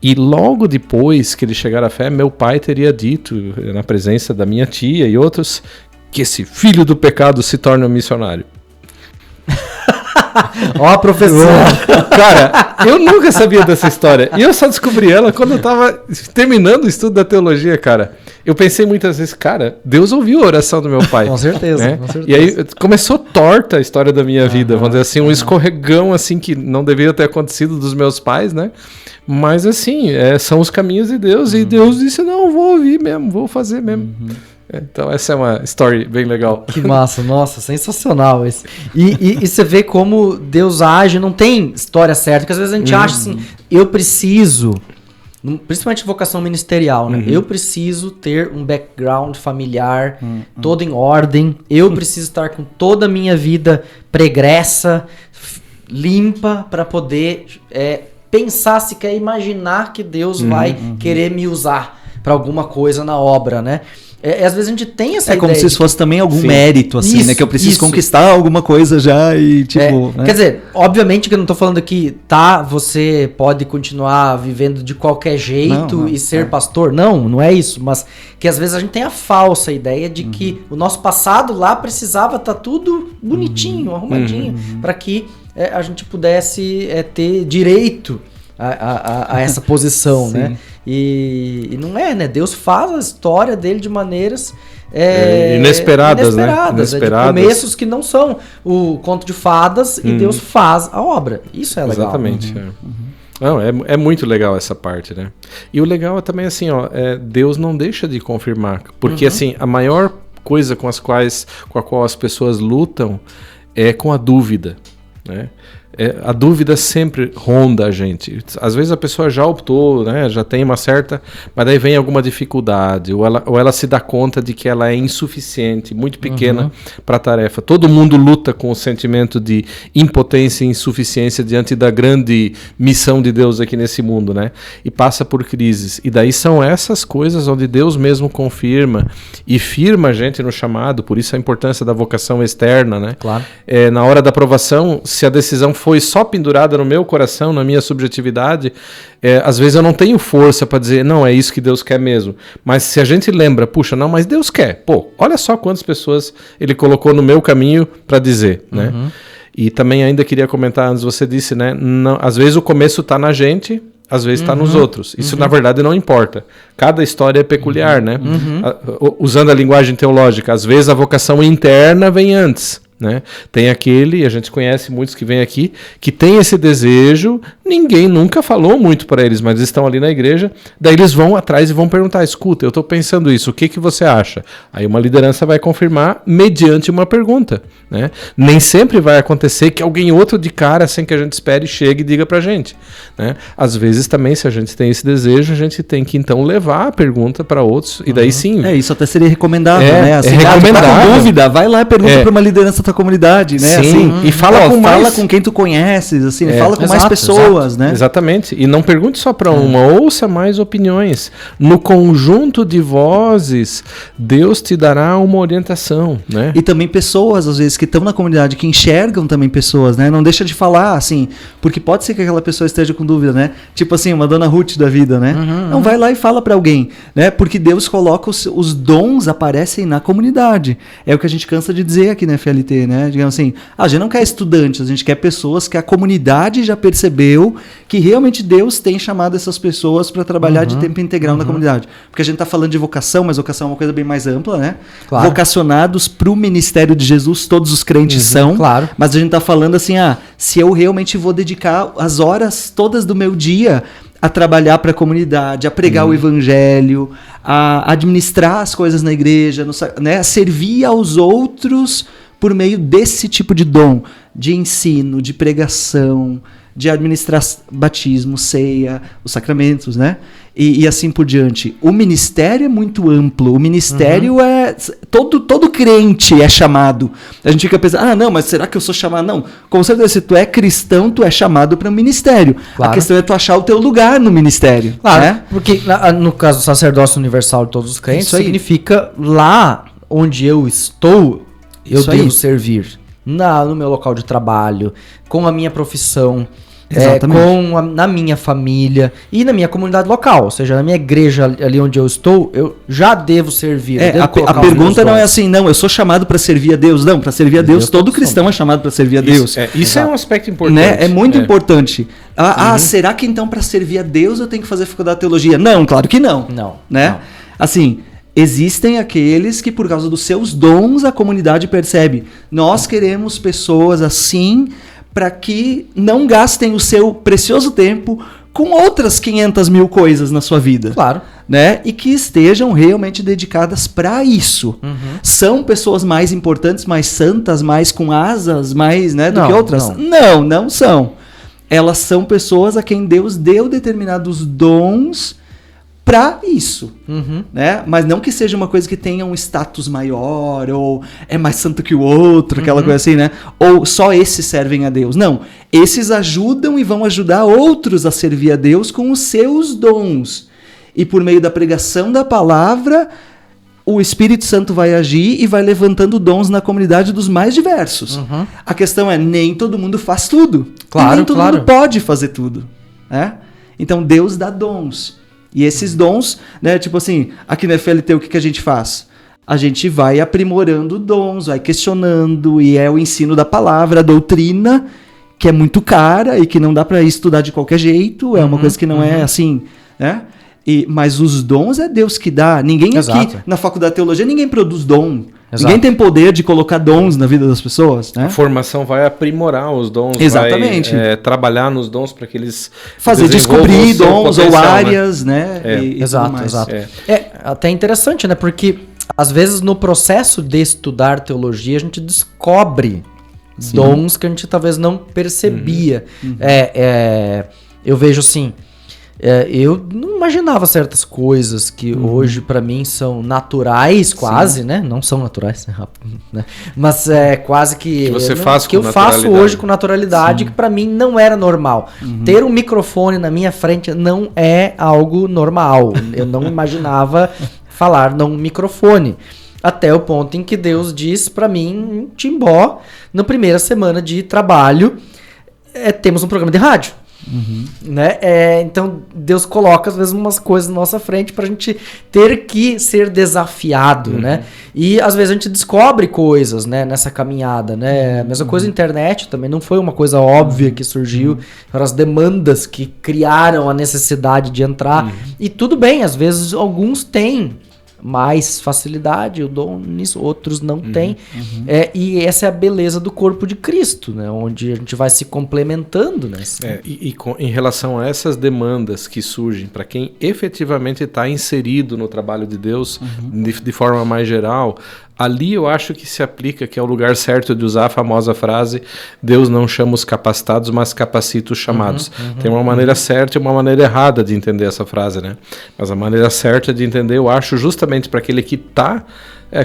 E logo depois que eles chegaram à fé, meu pai teria dito, na presença da minha tia e outros, que esse filho do pecado se torna um missionário. Ó, professor! Cara, eu nunca sabia dessa história. E eu só descobri ela quando eu tava terminando o estudo da teologia, cara. Eu pensei muitas vezes, cara, Deus ouviu a oração do meu pai. Com certeza, né? com certeza. E aí começou torta a história da minha vida, vamos dizer assim, um escorregão assim que não deveria ter acontecido dos meus pais, né? Mas assim, são os caminhos de Deus, e Deus disse, não, vou ouvir mesmo, vou fazer mesmo. Então essa é uma story bem legal. Que massa, nossa, sensacional esse. E você vê como Deus age, não tem história certa, porque às vezes a gente acha assim, eu preciso, principalmente vocação ministerial, né? Eu preciso ter um background familiar todo em ordem, eu preciso estar com toda a minha vida pregressa, limpa, para poder pensar, se quer imaginar que Deus vai querer me usar para alguma coisa na obra, né? Às vezes a gente tem essa ideia. É como se fosse também algum mérito, assim, isso, né? Que eu preciso conquistar alguma coisa já e, tipo... Né? Quer dizer, obviamente que eu não tô falando que, você pode continuar vivendo de qualquer jeito e ser pastor. Não é isso. Mas que às vezes a gente tem a falsa ideia de que o nosso passado lá precisava estar tudo bonitinho, arrumadinho, para que a gente pudesse ter direito a essa posição, né? E não é, né? Deus faz a história dele de maneiras inesperadas, né? De começos que não são o conto de fadas, e Deus faz a obra. Isso é legal. Exatamente. Não, é muito legal essa parte, né? E o legal é também assim, Deus não deixa de confirmar, porque assim, a maior coisa com a qual as pessoas lutam é com a dúvida, né? A dúvida sempre ronda a gente. Às vezes a pessoa já optou, né, já tem uma certa, mas daí vem alguma dificuldade, ou ela se dá conta de que ela é insuficiente, muito pequena para a tarefa. Todo mundo luta com o sentimento de impotência e insuficiência diante da grande missão de Deus aqui nesse mundo, né? E passa por crises. E daí são essas coisas onde Deus mesmo confirma e firma a gente no chamado, por isso a importância da vocação externa, né? Claro. Na hora da aprovação, se a decisão foi só pendurada no meu coração, na minha subjetividade, às vezes eu não tenho força para dizer, não, é isso que Deus quer mesmo. Mas se a gente lembra, puxa, não, mas Deus quer. Pô, olha só quantas pessoas Ele colocou no meu caminho para dizer, né? E também ainda queria comentar, antes você disse, né, não, às vezes o começo está na gente, às vezes está nos outros. Isso, na verdade, não importa. Cada história é peculiar, né? Usando a linguagem teológica, às vezes a vocação interna vem antes, né? Tem aquele, a gente conhece muitos que vêm aqui, que tem esse desejo, ninguém nunca falou muito para eles, mas eles estão ali na igreja, daí eles vão atrás e vão perguntar, escuta, eu estou pensando isso, o que você acha? Aí uma liderança vai confirmar mediante uma pergunta, né? Nem sempre vai acontecer que alguém outro de cara, sem que a gente espere, chegue e diga pra gente, né? Às vezes também, se a gente tem esse desejo, a gente tem que então levar a pergunta para outros, e daí sim... Isso até seria recomendável, né? Assim, recomendável. Tá com dúvida, vai lá e pergunta para uma liderança da tua comunidade, né? Sim, assim, e fala com quem tu conheces, assim, fala com mais pessoas, né? Exatamente, e não pergunte só para uma, ouça mais opiniões. No conjunto de vozes, Deus te dará uma orientação, né? E também pessoas, às vezes, que estão na comunidade, que enxergam também pessoas, né? Não deixa de falar, assim, porque pode ser que aquela pessoa esteja com dúvida, né? Tipo assim, uma dona Ruth da vida, né? Não, vai lá e fala para alguém, né? Porque Deus coloca os dons aparecem na comunidade. É o que a gente cansa de dizer aqui na FLT, né? Digamos assim, a gente não quer estudantes, a gente quer pessoas que a comunidade já percebeu que realmente Deus tem chamado essas pessoas para trabalhar de tempo integral na comunidade. Porque a gente está falando de vocação, mas vocação é uma coisa bem mais ampla, né? Claro. Vocacionados para o ministério de Jesus, todos os crentes são. Claro. Mas a gente está falando assim, se eu realmente vou dedicar as horas todas do meu dia a trabalhar para a comunidade, a pregar o evangelho, a administrar as coisas na igreja, né? A servir aos outros por meio desse tipo de dom, de ensino, de pregação, de administrar batismo, ceia, os sacramentos, né? E assim por diante. O ministério é muito amplo. O ministério é... Todo crente é chamado. A gente fica pensando, não, mas será que eu sou chamado? Não. Com certeza, se tu é cristão, tu é chamado para o ministério. Claro. A questão é tu achar o teu lugar no ministério. Claro, né? porque no caso do sacerdócio universal de todos os crentes, significa lá onde eu estou, eu devo servir. No meu local de trabalho, com a minha profissão... na minha família e na minha comunidade local, ou seja, na minha igreja ali onde eu estou, eu já devo servir. A pergunta não é assim, não, eu sou chamado para servir a Deus. Não, para servir a Deus, todo cristão é chamado para servir a Deus. Isso é um aspecto importante. Né? É muito importante. Será que então para servir a Deus eu tenho que fazer faculdade de teologia? Não, claro que não. Né? Não. Assim, existem aqueles que por causa dos seus dons a comunidade percebe. Nós queremos pessoas assim... para que não gastem o seu precioso tempo com outras 500 mil coisas na sua vida. Claro. Né? E que estejam realmente dedicadas para isso. São pessoas mais importantes, mais santas, mais com asas, mais, né, do que outras? Não são. Elas são pessoas a quem Deus deu determinados dons para isso, né? Mas não que seja uma coisa que tenha um status maior, ou é mais santo que o outro, aquela coisa assim, né? Ou só esses servem a Deus. Não, esses ajudam e vão ajudar outros a servir a Deus com os seus dons. E por meio da pregação da palavra, o Espírito Santo vai agir e vai levantando dons na comunidade dos mais diversos. A questão é, nem todo mundo faz tudo. Claro, e nem todo mundo pode fazer tudo, né? Então Deus dá dons. E esses dons, né, tipo assim, aqui na FLT o que a gente faz? A gente vai aprimorando dons, vai questionando, e é o ensino da palavra, a doutrina, que é muito cara e que não dá para estudar de qualquer jeito, é uma coisa que não é assim, né? Mas os dons é Deus que dá. Ninguém aqui na faculdade de teologia, ninguém produz dom. Ninguém tem poder de colocar dons na vida das pessoas, né? A formação vai aprimorar os dons, exatamente, vai trabalhar nos dons para que eles descobrir dons ou áreas, né? Exato. É até interessante, né? Porque às vezes no processo de estudar teologia a gente descobre dons que a gente talvez não percebia. Eu vejo assim... eu não imaginava certas coisas que hoje para mim são naturais, quase, né? Não são naturais, né? Mas é quase que você faz que eu faço hoje com naturalidade, que para mim não era normal. Ter um microfone na minha frente não é algo normal. Eu não imaginava falar num microfone. Até o ponto em que Deus diz para mim em Timbó, na primeira semana de trabalho, temos um programa de rádio. Né? Então Deus coloca às vezes umas coisas na nossa frente pra gente ter que ser desafiado, né? E às vezes a gente descobre coisas, né, nessa caminhada, né? A mesma coisa na internet também não foi uma coisa óbvia que surgiu, foram as demandas que criaram a necessidade de entrar. E tudo bem, às vezes alguns têm mais facilidade, o dom nisso, outros não têm. E essa é a beleza do corpo de Cristo, né? Onde a gente vai se complementando, né? Em relação a essas demandas que surgem para quem efetivamente está inserido no trabalho de Deus de forma mais geral, ali eu acho que se aplica, que é o lugar certo de usar a famosa frase: Deus não chama os capacitados, mas capacita os chamados. Tem uma maneira certa e uma maneira errada de entender essa frase, né? Mas a maneira certa de entender, eu acho, justamente para aquele que está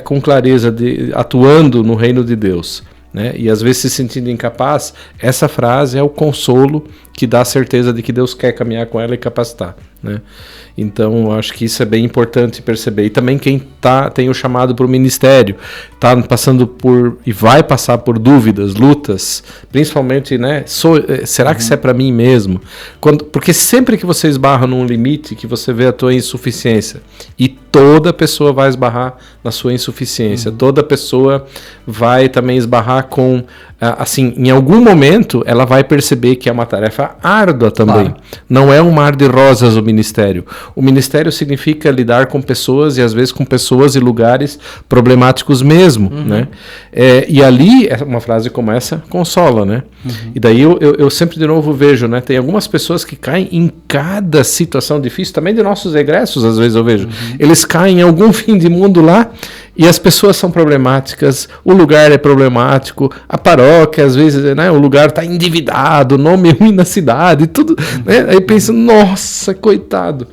com clareza atuando no reino de Deus, né? E às vezes se sentindo incapaz, essa frase é o consolo que dá a certeza de que Deus quer caminhar com ela e capacitar, né? Então, eu acho que isso é bem importante perceber. E também quem tem o chamado para o ministério, está passando por e vai passar por dúvidas, lutas, principalmente, né? Será que isso é para mim mesmo? Porque sempre que você esbarra num limite, que você vê a tua insuficiência, e toda pessoa vai esbarrar na sua insuficiência, toda pessoa vai também esbarrar com, assim, em algum momento ela vai perceber que é uma tarefa árdua também. Claro. Não é um mar de rosas o ministério. O ministério significa lidar com pessoas, e às vezes com pessoas e lugares problemáticos mesmo, né? E ali, uma frase como essa consola, né? E daí eu sempre de novo vejo, né? Tem algumas pessoas que caem em cada situação difícil, também de nossos egressos, às vezes eu vejo. Eles caem em algum fim de mundo lá, e as pessoas são problemáticas, o lugar é problemático, a paróquia, às vezes, né, o lugar está endividado, nome ruim na cidade, tudo, né? Aí pensa, nossa, coitado.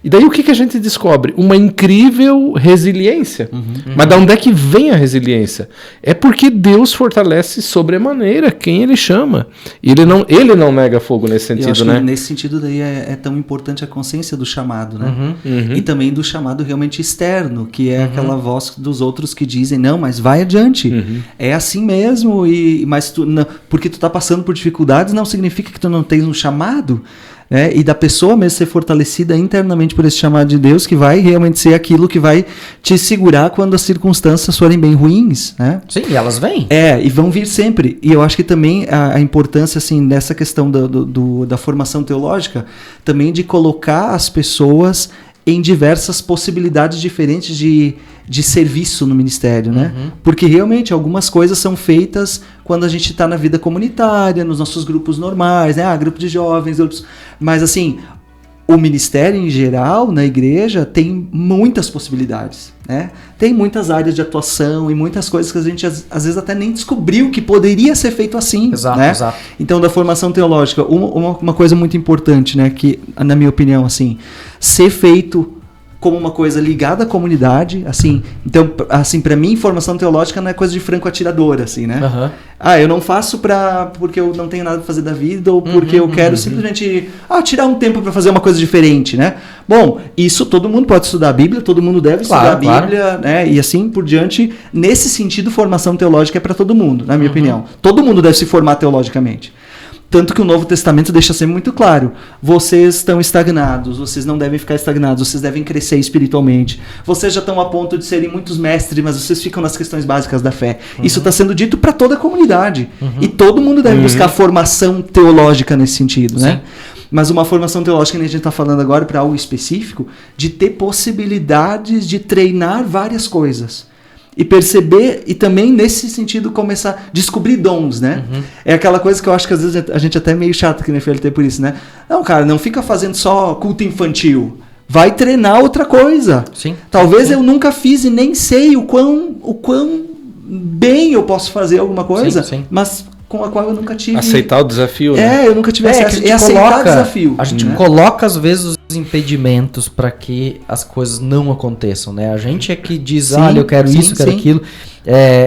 E daí o que a gente descobre? Uma incrível resiliência. Mas de onde é que vem a resiliência? É porque Deus fortalece sobremaneira quem Ele chama. E Ele não nega fogo nesse sentido, eu acho né? Que nesse sentido daí é tão importante a consciência do chamado, né? E também do chamado realmente externo, que é aquela voz dos outros que dizem, não, mas vai adiante. É assim mesmo, mas porque tu tá passando por dificuldades não significa que tu não tens um chamado. E da pessoa mesmo ser fortalecida internamente por esse chamado de Deus, que vai realmente ser aquilo que vai te segurar quando as circunstâncias forem bem ruins, né? Sim, e elas vêm. E vão vir sempre. E eu acho que também a importância, assim, nessa questão da formação teológica, também de colocar as pessoas em diversas possibilidades diferentes de serviço no ministério, né? Porque realmente algumas coisas são feitas quando a gente está na vida comunitária, nos nossos grupos normais, né? Grupo de jovens, grupos... Mas assim, o ministério em geral, na igreja, tem muitas possibilidades, né? Tem muitas áreas de atuação e muitas coisas que a gente às vezes até nem descobriu que poderia ser feito assim, exato, né? Exato. Então, da formação teológica, uma coisa muito importante, né? Que, na minha opinião, assim, ser feito como uma coisa ligada à comunidade, assim. Então, assim, para mim, formação teológica não é coisa de franco atirador, assim, né? Eu não faço porque eu não tenho nada para fazer da vida, ou porque eu quero simplesmente tirar um tempo para fazer uma coisa diferente, né? Bom, isso todo mundo pode estudar a Bíblia, todo mundo deve estudar a Bíblia, né? E assim por diante. Nesse sentido, formação teológica é para todo mundo, na minha opinião. Todo mundo deve se formar teologicamente. Tanto que o Novo Testamento deixa sempre muito claro: vocês estão estagnados, vocês não devem ficar estagnados, vocês devem crescer espiritualmente. Vocês já estão a ponto de serem muitos mestres, mas vocês ficam nas questões básicas da fé. Isso está sendo dito para toda a comunidade. E todo mundo deve buscar formação teológica nesse sentido, né? Mas uma formação teológica, que a gente está falando agora, para algo específico, de ter possibilidades de treinar várias coisas. E perceber, e também nesse sentido começar a descobrir dons, né? É aquela coisa que eu acho que às vezes a gente até é meio chato aqui na FLT por isso, né? Não, cara, não fica fazendo só culto infantil. Vai treinar outra coisa. Sim. Talvez eu nunca fiz e nem sei o quão bem eu posso fazer alguma coisa, mas com a qual eu nunca tive... Aceitar o desafio, né? Eu nunca tive acesso. Aceitar o desafio. A gente coloca, às vezes, os impedimentos para que as coisas não aconteçam, né? A gente é que diz, eu quero isso, eu quero aquilo.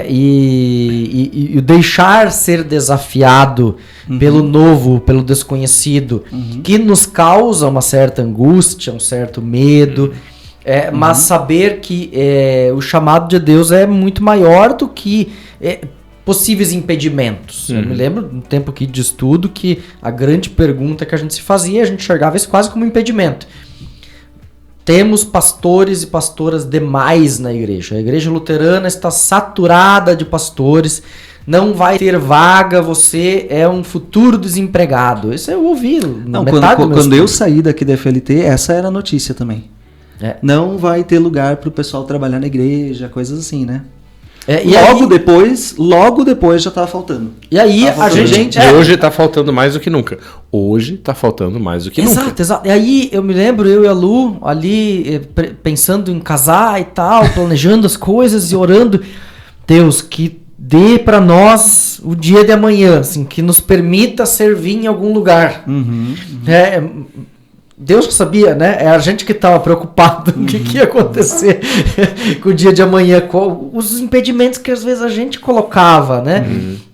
E deixar ser desafiado pelo novo, pelo desconhecido, que nos causa uma certa angústia, um certo medo... Mas saber que o chamado de Deus é muito maior do que... possíveis impedimentos. Eu me lembro no tempo aqui de estudo que a grande pergunta que a gente se fazia, a gente enxergava isso quase como um impedimento. Temos pastores e pastoras demais na igreja. A igreja luterana está saturada de pastores, não vai ter vaga, você é um futuro desempregado. Isso eu ouvi. Quando eu saí daqui da FLT, essa era a notícia também. Não vai ter lugar para o pessoal trabalhar na igreja, coisas assim, né? E logo depois já estava faltando. E aí a gente... Hoje está faltando mais do que nunca. Hoje está faltando mais do que nunca. Exato. E aí eu me lembro, eu e a Lu ali pensando em casar e tal, planejando as coisas e orando. Deus, que dê para nós o dia de amanhã, assim, que nos permita servir em algum lugar. Deus que sabia, né? É a gente que estava preocupado com o que ia acontecer com o dia de amanhã, com os impedimentos que às vezes a gente colocava, né?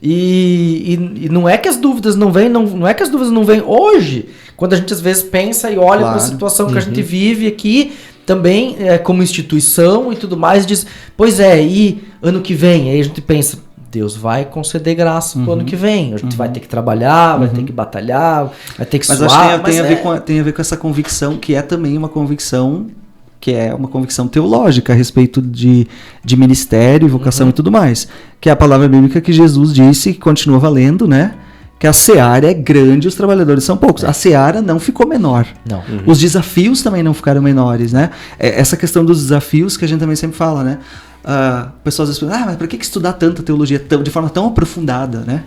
E não é que as dúvidas não vêm, não é que as dúvidas não vêm hoje, quando a gente às vezes pensa e olha para a situação que a gente vive aqui, também como instituição e tudo mais, diz, pois é, e ano que vem? Aí a gente pensa, Deus vai conceder graça pro ano que vem. A gente vai ter que trabalhar, vai ter que batalhar, vai ter que suar. Mas acho que tem a ver com essa convicção, que é também uma convicção, que é uma convicção teológica a respeito de ministério, vocação e tudo mais. Que é a palavra bíblica que Jesus disse, que continua valendo, né? Que a seara é grande e os trabalhadores são poucos. A seara não ficou menor. Não. Os desafios também não ficaram menores, né? Essa questão dos desafios que a gente também sempre fala, né? Pessoas às vezes pensam, mas para que estudar tanta teologia de forma tão aprofundada, né?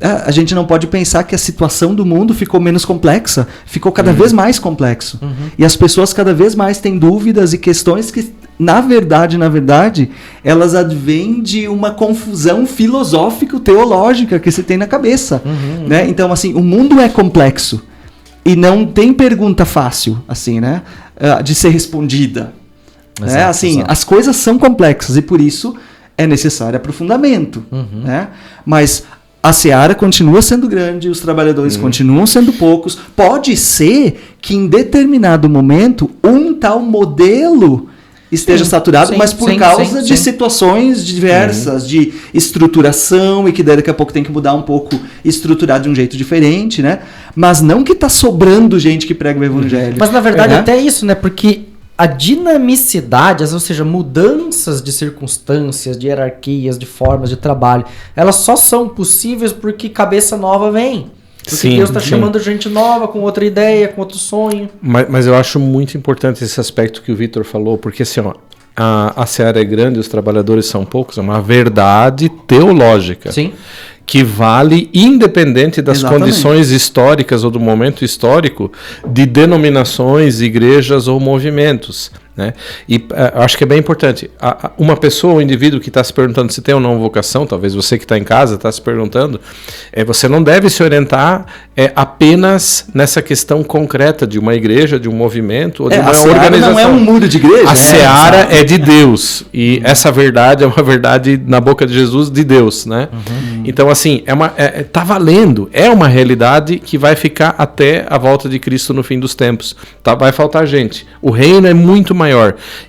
A gente não pode pensar que a situação do mundo ficou menos complexa, ficou cada vez mais complexo. E as pessoas cada vez mais têm dúvidas e questões que, na verdade, elas advêm de uma confusão filosófico-teológica que se tem na cabeça. Né? Então, assim, o mundo é complexo e não tem pergunta fácil, assim, né? De ser respondida. Exato, assim, as coisas são complexas e por isso é necessário aprofundamento. Né? Mas a seara continua sendo grande, os trabalhadores continuam sendo poucos. Pode ser que em determinado momento um tal modelo esteja saturado, mas por causa de situações diversas, de estruturação, e que daqui a pouco tem que mudar um pouco, estruturar de um jeito diferente, né? Mas não que está sobrando gente que prega o evangelho. Mas na verdade até isso, né? Porque a dinamicidade, ou seja, mudanças de circunstâncias, de hierarquias, de formas de trabalho, elas só são possíveis porque cabeça nova vem. Porque Deus está chamando gente nova, com outra ideia, com outro sonho. Mas eu acho muito importante esse aspecto que o Vitor falou, porque assim, a seara é grande, os trabalhadores são poucos, é uma verdade teológica. Sim. Que vale independente das condições históricas ou do momento histórico de denominações, igrejas ou movimentos. Né? E acho que é bem importante. Uma pessoa, um indivíduo que está se perguntando se tem ou não vocação, talvez você que está em casa está se perguntando, você não deve se orientar apenas nessa questão concreta de uma igreja, de um movimento ou de uma organização. Não é um muro de igreja. A seara é de Deus e essa verdade é uma verdade na boca de Jesus de Deus, né? Então assim, tá valendo, é uma realidade que vai ficar até a volta de Cristo no fim dos tempos. Vai faltar gente. O reino é muito maior.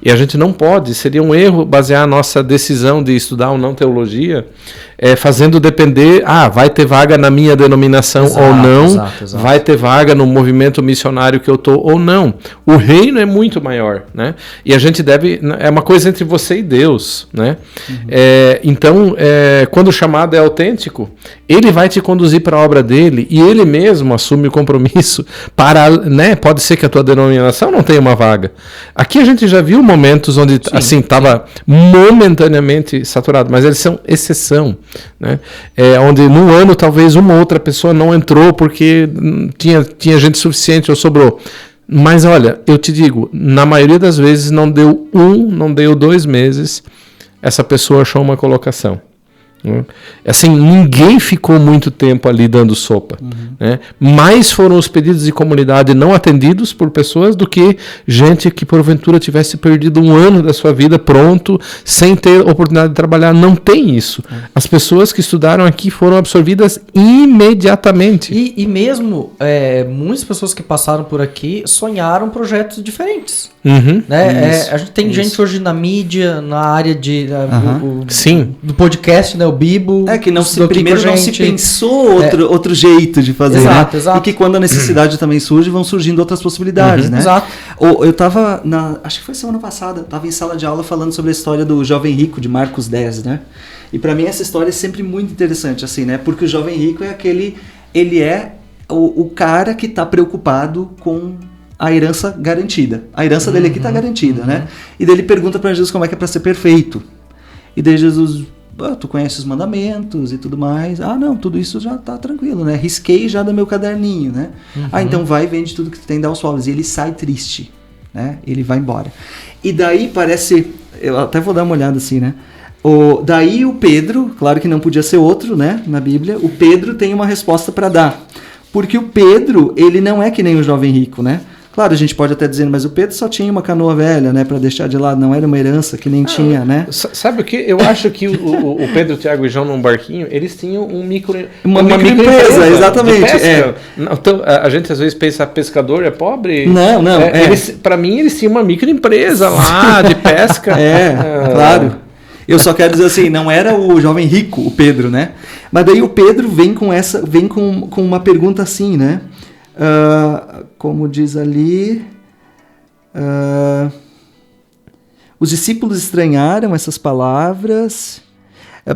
E a gente não pode, seria um erro basear a nossa decisão de estudar ou não teologia fazendo depender, vai ter vaga na minha denominação ou não, exato. Vai ter vaga no movimento missionário que eu estou ou não. O reino é muito maior, né? E a gente deve, é uma coisa entre você e Deus, né? Então, quando o chamado é autêntico, ele vai te conduzir para a obra dele e ele mesmo assume o compromisso para, né? Pode ser que a tua denominação não tenha uma vaga. Aqui a gente já viu momentos onde assim estava momentaneamente saturado, mas eles são exceção. Né? Onde num ano talvez uma outra pessoa não entrou porque tinha gente suficiente ou sobrou. Mas olha, eu te digo, na maioria das vezes não deu 2 meses, essa pessoa achou uma colocação. Assim, ninguém ficou muito tempo ali dando sopa, né? Mais foram os pedidos de comunidade não atendidos por pessoas do que gente que porventura tivesse perdido 1 ano da sua vida pronto, sem ter oportunidade de trabalhar. Não tem isso. As pessoas que estudaram aqui foram absorvidas imediatamente. E mesmo muitas pessoas que passaram por aqui sonharam projetos diferentes. Né? A gente tem gente hoje na mídia, na área do podcast, né? O Bibo. Que primeiro não se pensou outro jeito de fazer. Exato, né? E que quando a necessidade também surge, vão surgindo outras possibilidades, né? Exato. Eu estava, acho que foi semana passada, estava em sala de aula falando sobre a história do jovem rico, de Marcos 10, né? E para mim essa história é sempre muito interessante, assim, né? Porque o jovem rico ele é o cara que está preocupado com a herança garantida. A herança dele aqui está garantida, né? E daí ele pergunta para Jesus como é que é para ser perfeito. E daí Jesus, tu conhece os mandamentos e tudo mais. Não, tudo isso já tá tranquilo, né? Risquei já do meu caderninho, né? Então vai e vende tudo que tu tem e dá aos pobres. E ele sai triste, né? Ele vai embora. E daí parece, eu até vou dar uma olhada assim, né? Daí o Pedro, claro que não podia ser outro, né? Na Bíblia, o Pedro tem uma resposta para dar. Porque o Pedro, ele não é que nem o jovem rico, né? Claro, a gente pode até dizer, mas o Pedro só tinha uma canoa velha, né, para deixar de lado, não era uma herança que nem tinha, né? Sabe o que? Eu acho que o Pedro, o Tiago e o João num barquinho, eles tinham uma microempresa, exatamente. Então, a gente às vezes pensa, pescador é pobre? Não. Para mim, eles tinham uma microempresa lá de pesca. Claro. Eu só quero dizer assim, não era o jovem rico, o Pedro, né? Mas daí o Pedro vem com uma pergunta assim, né? Como diz ali, os discípulos estranharam essas palavras.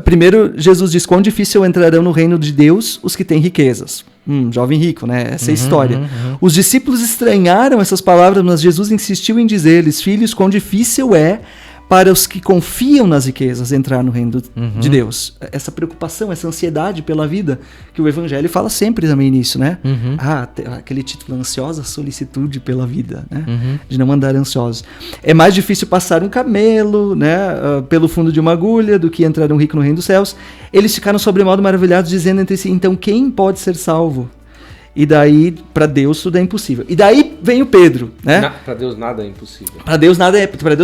Primeiro, Jesus diz, quão difícil entrarão no reino de Deus os que têm riquezas. Jovem rico, né? Essa é a história. Os discípulos estranharam essas palavras, mas Jesus insistiu em dizer-lhes, filhos, quão difícil é para os que confiam nas riquezas entrar no reino de Deus. Essa preocupação, essa ansiedade pela vida, que o Evangelho fala sempre também nisso, né? Aquele título, ansiosa solicitude pela vida, né? De não andar ansiosos. É mais difícil passar um camelo, né? Pelo fundo de uma agulha do que entrar um rico no reino dos céus. Eles ficaram sobremodo maravilhados, dizendo entre si, então quem pode ser salvo? E daí, para Deus, tudo é impossível. E daí vem o Pedro, né? Para Deus nada é impossível. Para Deus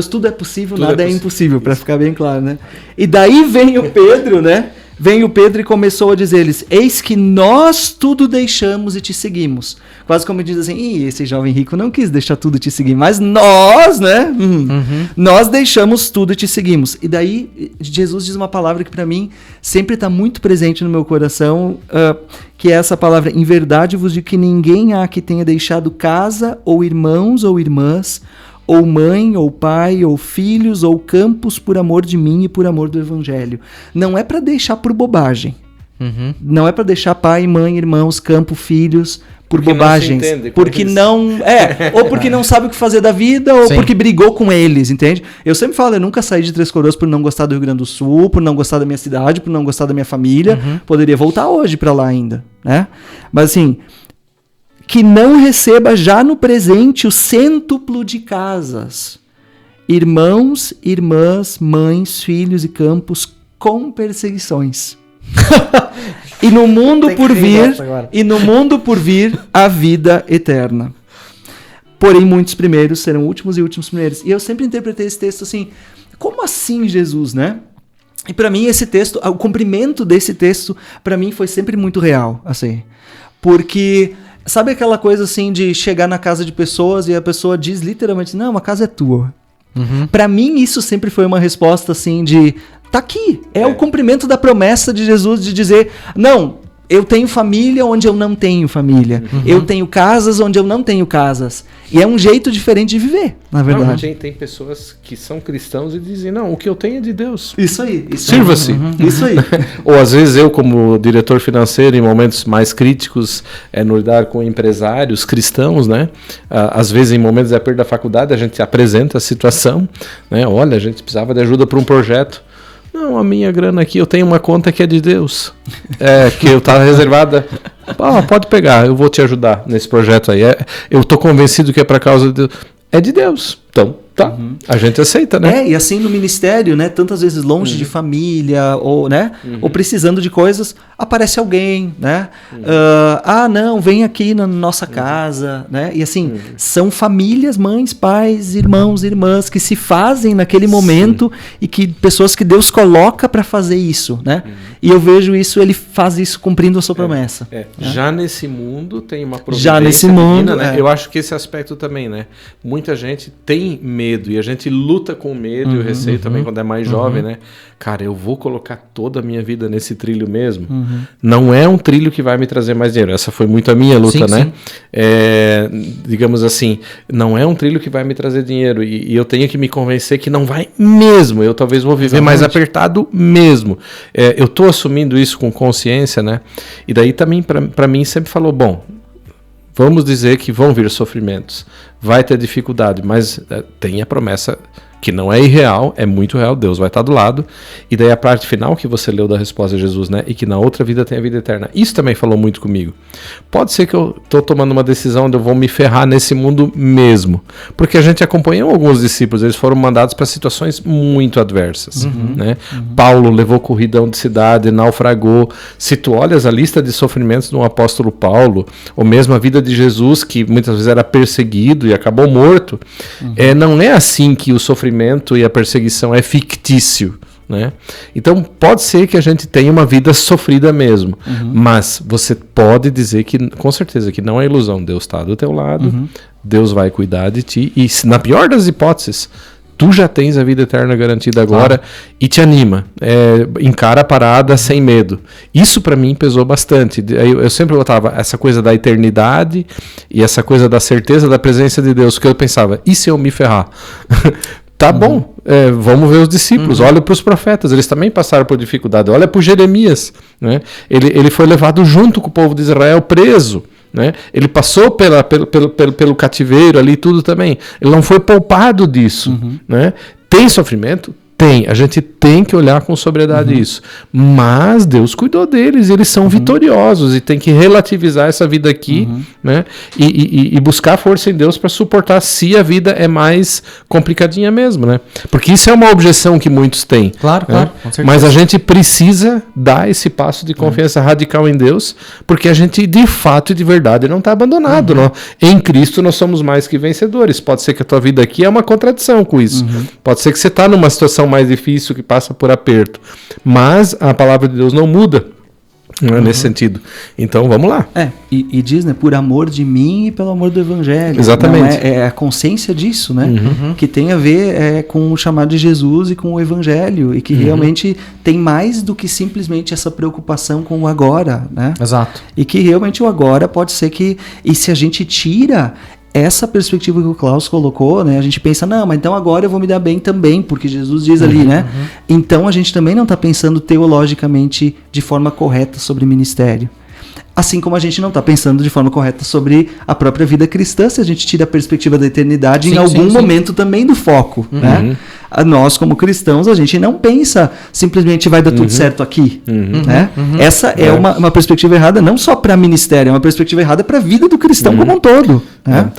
tudo é possível, tudo nada é impossível, para ficar bem claro, né? E daí vem o Pedro, né? Vem o Pedro e começou a dizer-lhes, eis que nós tudo deixamos e te seguimos. Quase como diz assim, esse jovem rico não quis deixar tudo e te seguir, mas nós, né? Nós deixamos tudo e te seguimos. E daí Jesus diz uma palavra que para mim sempre está muito presente no meu coração, que é essa palavra, em verdade vos digo que ninguém há que tenha deixado casa, ou irmãos ou irmãs, ou mãe, ou pai, ou filhos, ou campos por amor de mim e por amor do Evangelho. Não é para deixar por bobagem. Não é para deixar pai, mãe, irmãos, campo, filhos por bobagens. Não entende, porque não... ou porque não sabe o que fazer da vida, ou porque brigou com eles, entende? Eu sempre falo, eu nunca saí de Três Coroas por não gostar do Rio Grande do Sul, por não gostar da minha cidade, por não gostar da minha família. Poderia voltar hoje para lá ainda, né? Mas assim... que não receba já no presente o cêntuplo de casas, irmãos, irmãs, mães, filhos e campos com perseguições. E no mundo por vir a vida eterna. Porém, muitos primeiros serão últimos e últimos primeiros. E eu sempre interpretei esse texto assim, como assim, Jesus, né? E para mim esse texto, o cumprimento desse texto, para mim foi sempre muito real, assim. Porque... sabe aquela coisa assim de chegar na casa de pessoas e a pessoa diz literalmente, não, a casa é tua. Pra mim isso sempre foi uma resposta assim de, tá aqui. É o cumprimento da promessa de Jesus de dizer, não, eu tenho família onde eu não tenho família. Eu tenho casas onde eu não tenho casas. E é um jeito diferente de viver, na verdade. Tem pessoas que são cristãos e dizem, não, o que eu tenho é de Deus. Isso aí. Sirva-se. Isso aí. Ou às vezes eu, como diretor financeiro, em momentos mais críticos, no lidar com empresários cristãos, né? Às vezes em momentos da perda da faculdade, a gente apresenta a situação, né? Olha, a gente precisava de ajuda para um projeto. Não, a minha grana aqui, eu tenho uma conta que é de Deus. Que eu estava reservada. Pode pegar, eu vou te ajudar nesse projeto aí. Eu estou convencido que é para causa de Deus. É de Deus. Então, tá. A gente aceita, né? E assim no ministério, né? Tantas vezes longe de família, ou, né? Ou precisando de coisas, aparece alguém, né? Não, vem aqui na nossa casa, né? E assim, são famílias, mães, pais, irmãos, irmãs, que se fazem naquele momento e que pessoas que Deus coloca para fazer isso, né? E eu vejo isso, ele faz isso cumprindo a sua promessa. Né? Já nesse mundo tem uma providência. Já nesse mundo, né? Eu acho que esse aspecto também, né? Muita gente tem medo e a gente luta com o medo e o receio também quando é mais jovem, né? Cara, eu vou colocar toda a minha vida nesse trilho mesmo. Não é um trilho que vai me trazer mais dinheiro. Essa foi muito a minha luta, né? Digamos assim, não é um trilho que vai me trazer dinheiro e eu tenho que me convencer que não vai mesmo. Eu talvez vou viver mais apertado mesmo. Eu tô assumindo isso com consciência, né? E daí também para mim sempre falou, bom, Vamos dizer que vão vir sofrimentos, vai ter dificuldade, mas tem a promessa que não é irreal, é muito real, Deus vai estar do lado. E daí a parte final que você leu da resposta de Jesus, né? E que na outra vida tem a vida eterna. Isso também falou muito comigo. Pode ser que eu estou tomando uma decisão onde eu vou me ferrar nesse mundo mesmo. Porque a gente acompanhou alguns discípulos, eles foram mandados para situações muito adversas. Né? Paulo levou corridão de cidade, naufragou. Se tu olhas a lista de sofrimentos do apóstolo Paulo, ou mesmo a vida de Jesus, que muitas vezes era perseguido e acabou morto, não é assim que o sofrimento e a perseguição é fictício, né? Então pode ser que a gente tenha uma vida sofrida mesmo, mas você pode dizer que, com certeza, que não é ilusão. Deus está do teu lado, Deus vai cuidar de ti, e na pior das hipóteses, tu já tens a vida eterna garantida agora, e te anima, encara a parada sem medo. Isso para mim pesou bastante. Eu sempre botava essa coisa da eternidade e essa coisa da certeza da presença de Deus, porque eu pensava, e se eu me ferrar? Tá bom, vamos ver os discípulos, olha para os profetas, eles também passaram por dificuldade, olha para o Jeremias, né? Ele foi levado junto com o povo de Israel preso, né? Ele passou pelo cativeiro ali tudo também, ele não foi poupado disso, né? Tem sofrimento? Tem, a gente tem que olhar com sobriedade isso, mas Deus cuidou deles, eles são vitoriosos, e tem que relativizar essa vida aqui, né? E buscar força em Deus para suportar se a vida é mais complicadinha mesmo, né? Porque isso é uma objeção que muitos têm. Claro, né? claro, com certeza. Mas a gente precisa dar esse passo de confiança radical em Deus, porque a gente de fato e de verdade não está abandonado. Não? Em Cristo nós somos mais que vencedores. Pode ser que a tua vida aqui é uma contradição com isso. Pode ser que você está numa situação mais difícil, que passa por aperto, mas a palavra de Deus não muda, né, nesse sentido. Então vamos lá. E diz, né, por amor de mim e pelo amor do evangelho. Exatamente. Não, é a consciência disso, né, que tem a ver com o chamado de Jesus e com o evangelho, e que realmente tem mais do que simplesmente essa preocupação com o agora, né? Exato. E que realmente o agora pode ser que, e se a gente tira essa perspectiva que o Klaus colocou, né? A gente pensa, não, mas então agora eu vou me dar bem também, porque Jesus diz ali, né? Então a gente também não está pensando teologicamente de forma correta sobre ministério. Assim como a gente não está pensando de forma correta sobre a própria vida cristã, se a gente tira a perspectiva da eternidade em algum momento também do foco, né? Nós, como cristãos, a gente não pensa simplesmente vai dar tudo certo aqui, né? Essa é uma perspectiva errada não só para ministério, é uma perspectiva errada para a vida do cristão como um todo. Né?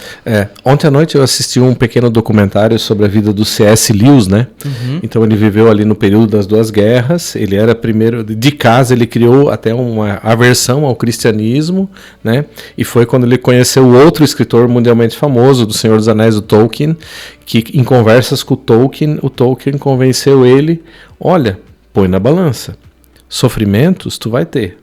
Ontem à noite eu assisti um pequeno documentário sobre a vida do C.S. Lewis, né? Então ele viveu ali no período das duas guerras, ele era primeiro, de casa ele criou até uma aversão ao cristianismo, né? E foi quando ele conheceu o outro escritor mundialmente famoso do Senhor dos Anéis, o Tolkien, que em conversas com o Tolkien convenceu ele, olha, põe na balança, sofrimentos tu vai ter,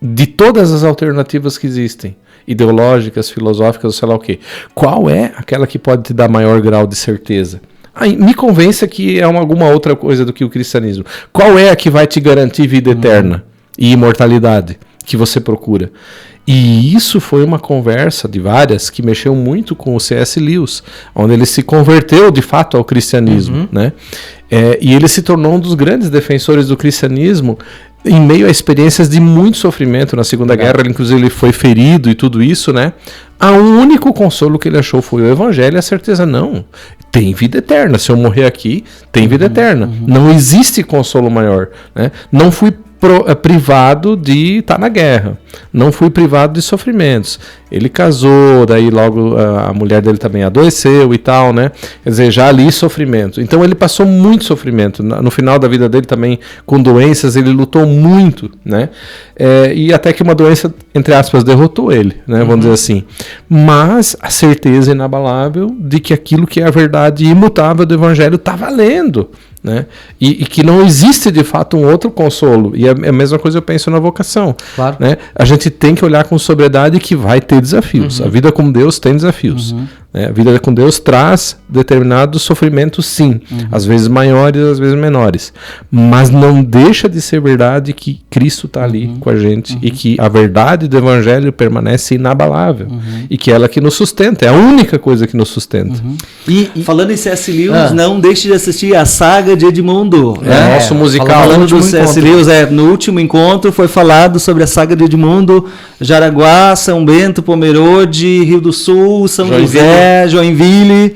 de todas as alternativas que existem, ideológicas, filosóficas, sei lá o quê, qual é aquela que pode te dar maior grau de certeza? Me convença que é alguma outra coisa do que o cristianismo. Qual é a que vai te garantir vida eterna e imortalidade que você procura? E isso foi uma conversa de várias que mexeu muito com o C.S. Lewis, onde ele se converteu de fato ao cristianismo, né? E ele se tornou um dos grandes defensores do cristianismo em meio a experiências de muito sofrimento na Segunda Guerra. Ele, inclusive, ele foi ferido e tudo isso, né? O único consolo que ele achou foi o evangelho e a certeza, não, tem vida eterna, se eu morrer aqui, tem vida eterna, não existe consolo maior, né? Não fui privado de estar na guerra, não fui privado de sofrimentos. Ele casou, daí logo a mulher dele também adoeceu e tal, né? Quer dizer, já ali sofrimento. Então ele passou muito sofrimento. No final da vida dele também, com doenças, ele lutou muito, né? E até que uma doença, entre aspas, derrotou ele, né? Vamos dizer assim. Mas a certeza inabalável de que aquilo que é a verdade imutável do evangelho está valendo, né? E que não existe de fato um outro consolo. E a mesma coisa eu penso na vocação, né? A gente tem que olhar com sobriedade que vai ter desafios. A vida com Deus tem desafios, né? A vida com Deus traz determinados sofrimentos, sim. Às vezes maiores, às vezes menores. Mas não deixa de ser verdade que Cristo está ali com a gente e que a verdade do Evangelho permanece inabalável. E que ela que nos sustenta. É a única coisa que nos sustenta. E falando em C.S. Lewis, não deixe de assistir a saga de Edmundo. Nosso musical. Falando do C.S. Lewis, no último encontro foi falado sobre a saga de Edmundo, Jaraguá, São Bento, Pomerode, Rio do Sul, São José, Joinville.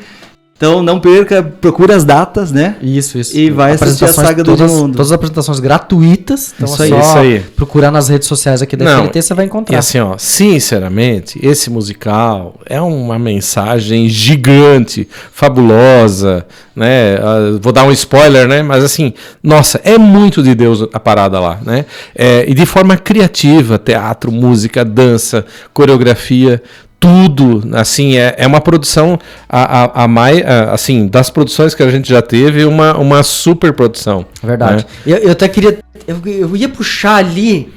Então não perca, procura as datas, né? Isso. E vai assistir a saga do Edmundo. Todas as apresentações gratuitas. Então Isso aí. Procurar nas redes sociais aqui da FLT, você vai encontrar. E assim, sinceramente, esse musical é uma mensagem gigante, fabulosa, né? Vou dar um spoiler, né? Mas assim, nossa, é muito de Deus a parada lá, né? E de forma criativa, teatro, música, dança, coreografia, tudo, assim, é uma produção assim, das produções que a gente já teve, uma super produção. Verdade. Né? Eu até queria, eu ia puxar ali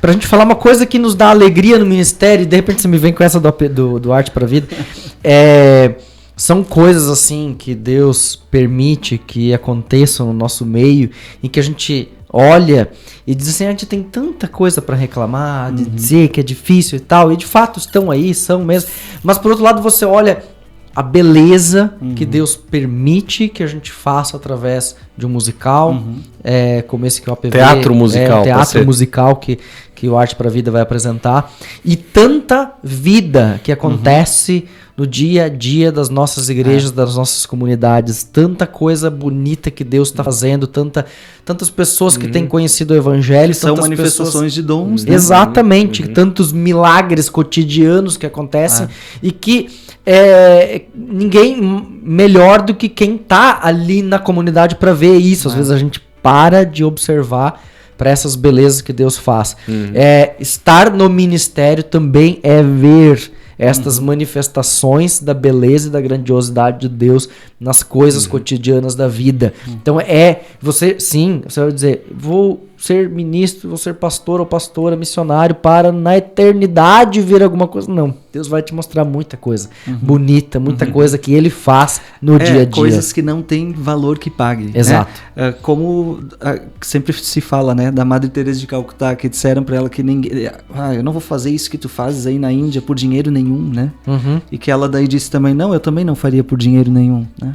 pra gente falar uma coisa que nos dá alegria no ministério, e de repente você me vem com essa do Arte pra Vida. São coisas assim que Deus permite que aconteçam no nosso meio, em que a gente olha e diz assim, a gente tem tanta coisa para reclamar, de dizer que é difícil e tal, e de fato estão aí, são mesmo, mas por outro lado você olha a beleza que Deus permite que a gente faça através de um musical, como esse que o APV... Teatro musical. Teatro musical que o Arte para a Vida vai apresentar, e tanta vida que acontece no dia a dia das nossas igrejas, das nossas comunidades, tanta coisa bonita que Deus está fazendo, tantas pessoas que têm conhecido o Evangelho, são manifestações de dons, né? Exatamente, tantos milagres cotidianos que acontecem e que ninguém melhor do que quem está ali na comunidade para ver isso. Às vezes a gente para de observar para essas belezas que Deus faz. Estar no ministério também é ver estas manifestações da beleza e da grandiosidade de Deus nas coisas cotidianas da vida. Então você vai dizer, vou ser ministro, vou ser pastor ou pastora, missionário, para na eternidade ver alguma coisa. Não, Deus vai te mostrar muita coisa bonita, muita coisa que Ele faz no dia a dia. Coisas que não tem valor que pague. Exato. Né? Como sempre se fala, né, da Madre Teresa de Calcutá, que disseram para ela que ninguém, eu não vou fazer isso que tu fazes aí na Índia por dinheiro nenhum, né? E que ela daí disse também, não, eu também não faria por dinheiro nenhum, né?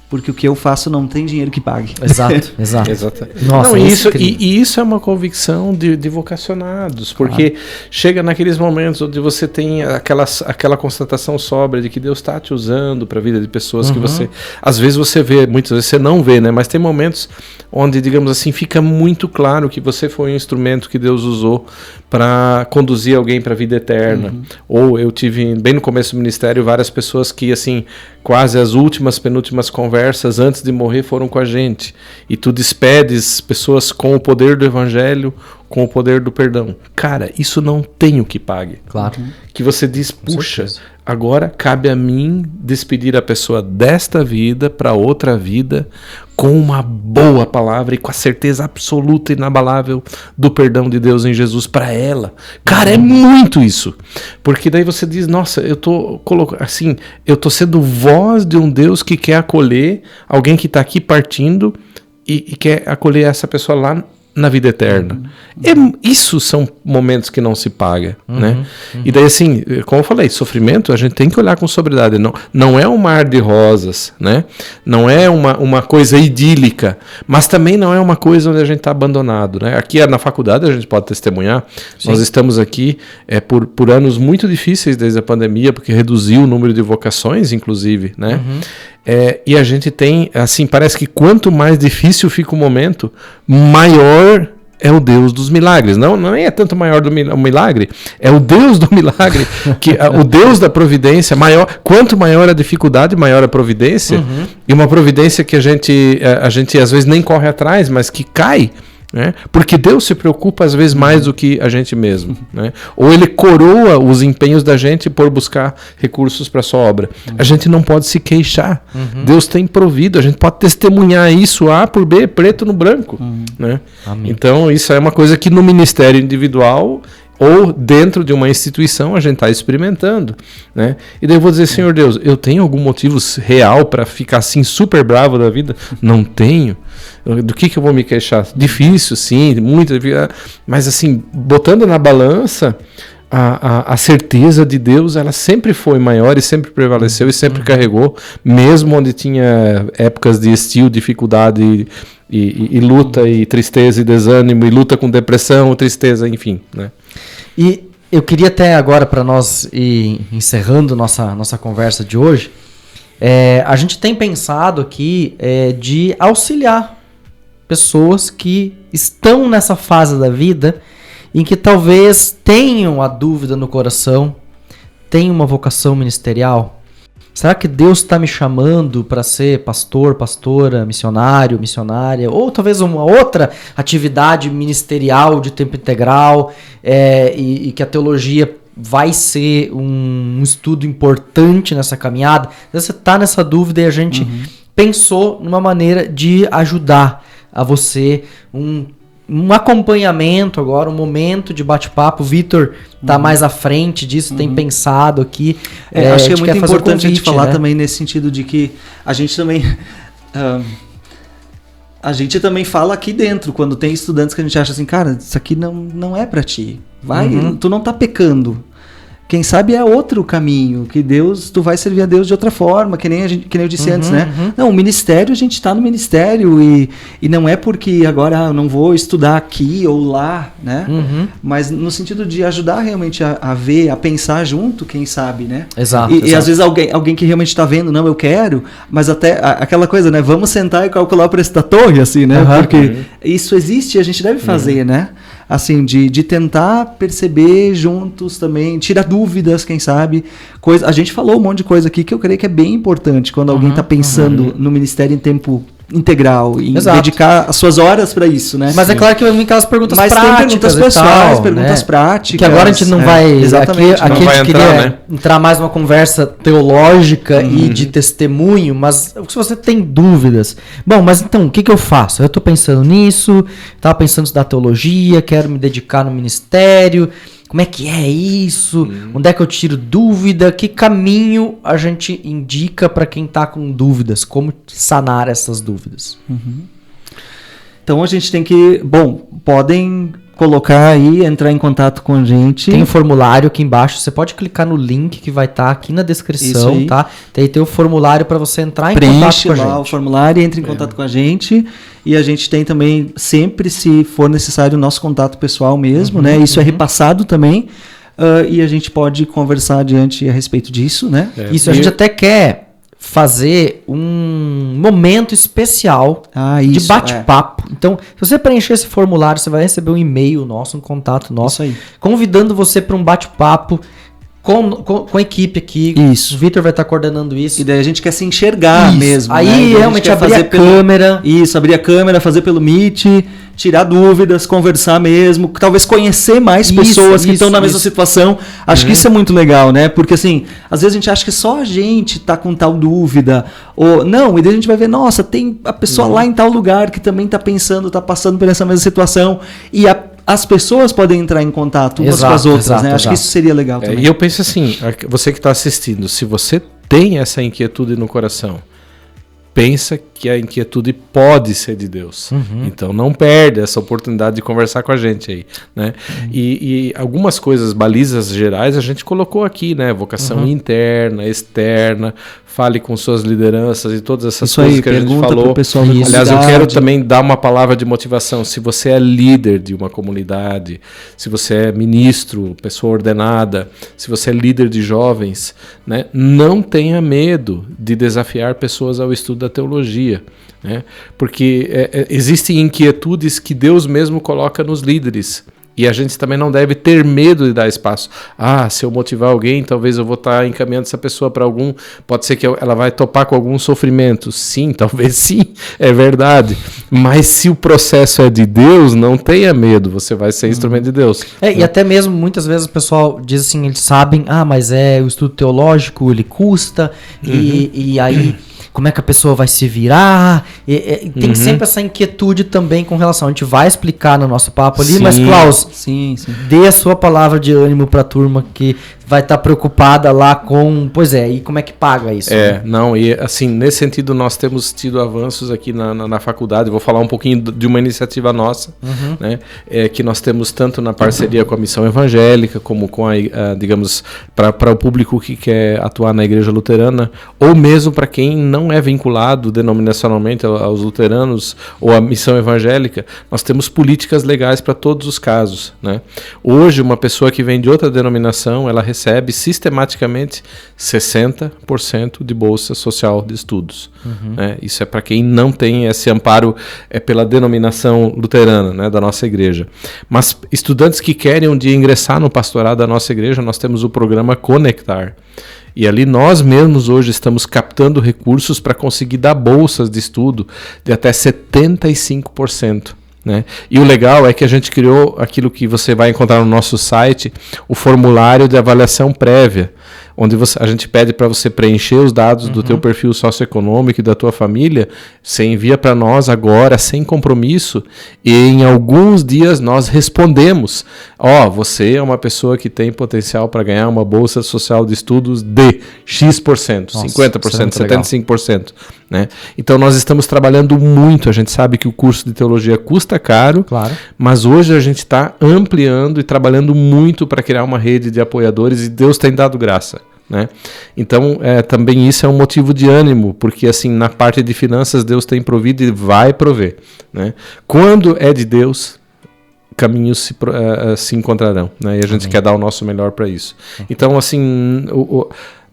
Porque o que eu faço não tem dinheiro que pague. Exato. Nossa, não, isso é uma convicção de vocacionados, porque chega naqueles momentos onde você tem aquela constatação sóbria de que Deus está te usando para a vida de pessoas que você, às vezes você vê, muitas vezes você não vê, né? Mas tem momentos onde, digamos assim, fica muito claro que você foi um instrumento que Deus usou para conduzir alguém para a vida eterna. Ou eu tive, bem no começo do ministério, várias pessoas que, assim, quase as penúltimas conversas antes de morrer foram com a gente. E tu despedes pessoas com o poder do Evangelho, com o poder do perdão. Cara, isso não tem o que pague. Claro. Que você diz, puxa, agora cabe a mim despedir a pessoa desta vida para outra vida com uma boa palavra e com a certeza absoluta e inabalável do perdão de Deus em Jesus para ela. Cara, é muito isso. Porque daí você diz, nossa, eu tô sendo voz de um Deus que quer acolher alguém que está aqui partindo e quer acolher essa pessoa lá na vida eterna. Isso são momentos que não se paga, né? E daí, assim, como eu falei, sofrimento a gente tem que olhar com sobriedade. Não é um mar de rosas, né? Não é uma coisa idílica, mas também não é uma coisa onde a gente está abandonado, né? Aqui na faculdade a gente pode testemunhar. Sim. Nós estamos aqui por anos muito difíceis desde a pandemia, porque reduziu o número de vocações, inclusive, né? E a gente tem, assim, parece que quanto mais difícil fica o momento, maior é o Deus dos milagres. Não é tanto maior do milagre, é o Deus do milagre, o Deus da providência. Quanto maior a dificuldade, maior a providência. E uma providência que a gente às vezes nem corre atrás, mas que cai. Né? Porque Deus se preocupa às vezes mais do que a gente mesmo, né? Ou Ele coroa os empenhos da gente por buscar recursos para a sua obra. A gente não pode se queixar. Deus tem provido, a gente pode testemunhar isso A por B, preto no branco, né? Então isso é uma coisa que no ministério individual ou dentro de uma instituição a gente está experimentando, né? E daí eu vou dizer, Senhor Deus, eu tenho algum motivo real para ficar assim super bravo da vida? Não tenho. Do que eu vou me queixar? Difícil, sim, muito, mas assim, botando na balança, a certeza de Deus, ela sempre foi maior e sempre prevaleceu e sempre carregou, mesmo onde tinha épocas de estio, dificuldade e luta e tristeza e desânimo e luta com depressão, tristeza, enfim, né? E eu queria até agora, para nós ir encerrando nossa conversa de hoje, a gente tem pensado aqui de auxiliar pessoas que estão nessa fase da vida em que talvez tenham a dúvida no coração, tenham uma vocação ministerial. Será que Deus está me chamando para ser pastor, pastora, missionário, missionária, ou talvez uma outra atividade ministerial de tempo integral, e que a teologia vai ser um estudo importante nessa caminhada? Você está nessa dúvida e a gente pensou numa maneira de ajudar a você, um acompanhamento agora, um momento de bate-papo. O Vitor está mais à frente disso, tem pensado aqui. Acho que é muito importante a gente falar, né, também nesse sentido de que a gente também... a gente também fala aqui dentro, quando tem estudantes que a gente acha assim, cara, isso aqui não é pra ti. Tu não tá pecando. Quem sabe é outro caminho, que tu vai servir a Deus de outra forma, que nem eu disse antes, né? Não, o ministério, a gente está no ministério e não é porque agora eu não vou estudar aqui ou lá, né? Mas no sentido de ajudar realmente a ver, a pensar junto, quem sabe, né? Exato. E às vezes alguém que realmente está vendo, não, eu quero, mas até aquela coisa, né? Vamos sentar e calcular o preço da torre, assim, né? Porque isso existe e a gente deve fazer, né? Assim, de tentar perceber juntos também, tirar dúvidas, quem sabe. A gente falou um monte de coisa aqui que eu creio que é bem importante quando alguém está pensando no ministério em tempo integral, em dedicar as suas horas para isso, né? Mas é claro que eu vim aquelas perguntas práticas. Mas tem perguntas pessoais, perguntas práticas. Que agora a gente não vai... Exatamente. Aqui a gente queria entrar mais numa conversa teológica e de testemunho, mas se você tem dúvidas... Bom, mas então, o que eu faço? Eu estou pensando nisso, estava pensando em estudar teologia, quero me dedicar no ministério... Como é que é isso? Onde é que eu tiro dúvida? Que caminho a gente indica para quem está com dúvidas? Como sanar essas dúvidas? Então a gente tem que... Bom, podem colocar aí, entrar em contato com a gente. Tem um formulário aqui embaixo. Você pode clicar no link que vai estar aqui na descrição, tá? Tem o formulário para você entrar em contato com a gente. Preenche lá o formulário, entre em contato com a gente. E a gente tem também, sempre, se for necessário, o nosso contato pessoal mesmo, né? Isso é repassado também. E a gente pode conversar adiante a respeito disso, né? Isso, a gente até quer fazer um momento especial de bate-papo. Então, se você preencher esse formulário, você vai receber um e-mail nosso, um contato nosso, convidando você para um bate-papo com a equipe aqui. Isso. O Vitor vai estar coordenando isso. E daí a gente quer se enxergar mesmo. Aí, né? realmente abrir a câmera. Isso, abrir a câmera, fazer pelo Meet, tirar dúvidas, conversar mesmo, talvez conhecer mais pessoas que estão na mesma situação. Acho que isso é muito legal, né? Porque assim, às vezes a gente acha que só a gente tá com tal dúvida. Ou não, e daí a gente vai ver, nossa, tem a pessoa lá em tal lugar que também tá pensando, tá passando por essa mesma situação. E as pessoas podem entrar em contato umas com as outras, né? Acho que isso seria legal também. E eu penso assim, você que está assistindo, se você tem essa inquietude no coração, pensa que a inquietude pode ser de Deus. Então não perde essa oportunidade de conversar com a gente aí, né? E algumas coisas, balizas gerais, a gente colocou aqui, né? Vocação interna, externa, fale com suas lideranças e todas essas isso coisas aí, que a gente falou. Aliás, eu quero também dar uma palavra de motivação. Se você é líder de uma comunidade, se você é ministro, pessoa ordenada, se você é líder de jovens, né? Não tenha medo de desafiar pessoas ao estudo da teologia, né? Porque existem inquietudes que Deus mesmo coloca nos líderes. E a gente também não deve ter medo de dar espaço. Se eu motivar alguém, talvez eu vou estar encaminhando essa pessoa para algum... Pode ser que ela vai topar com algum sofrimento. Sim, talvez sim, é verdade. Mas se o processo é de Deus, não tenha medo, você vai ser instrumento de Deus. E até mesmo, muitas vezes o pessoal diz assim, eles sabem, mas o estudo teológico, ele custa, e aí... como é que a pessoa vai se virar. Tem sempre essa inquietude também com relação. A gente vai explicar no nosso papo ali, mas Klaus, dê a sua palavra de ânimo para a turma que vai estar preocupada lá com... Pois é, e como é que paga isso? Não, e assim, nesse sentido nós temos tido avanços aqui na faculdade. Vou falar um pouquinho de uma iniciativa nossa, né, que nós temos tanto na parceria com a Missão Evangélica, como com digamos, para o público que quer atuar na Igreja Luterana, ou mesmo para quem não é vinculado denominacionalmente aos luteranos ou à Missão Evangélica, nós temos políticas legais para todos os casos, né? Hoje, uma pessoa que vem de outra denominação, ela recebe sistematicamente 60% de bolsa social de estudos. Né? Isso é para quem não tem esse amparo pela denominação luterana, né, da nossa igreja. Mas estudantes que querem um dia ingressar no pastorado da nossa igreja, nós temos o programa Conectar. E ali nós mesmos hoje estamos captando recursos para conseguir dar bolsas de estudo de até 75%. Né? E o legal é que a gente criou aquilo que você vai encontrar no nosso site, o formulário de avaliação prévia, onde a gente pede para você preencher os dados do teu perfil socioeconômico e da tua família. Você envia para nós agora, sem compromisso, e em alguns dias nós respondemos: você é uma pessoa que tem potencial para ganhar uma bolsa social de estudos de X%, 50%, 75%. Né? Então nós estamos trabalhando muito. A gente sabe que o curso de teologia custa caro, claro, mas hoje a gente está ampliando e trabalhando muito para criar uma rede de apoiadores, e Deus tem dado graça. Né? Então também isso é um motivo de ânimo, porque assim, na parte de finanças Deus tem provido e vai prover. Né? Quando é de Deus, caminhos se encontrarão, né? E a gente quer dar o nosso melhor para isso. Então assim,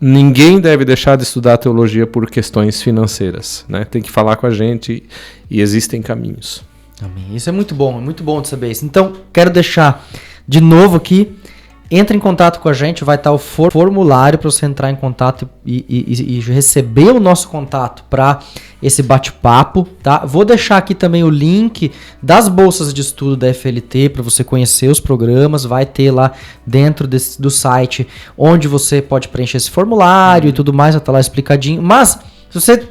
ninguém deve deixar de estudar teologia por questões financeiras, né? Tem que falar com a gente, e existem caminhos. Amém. Isso é muito bom de saber isso. Então, quero deixar de novo aqui: entre em contato com a gente, vai estar o formulário para você entrar em contato e receber o nosso contato para esse bate-papo, tá? Vou deixar aqui também o link das bolsas de estudo da FLT para você conhecer os programas. Vai ter lá dentro do site onde você pode preencher esse formulário e tudo mais, vai estar lá explicadinho. Mas, se você...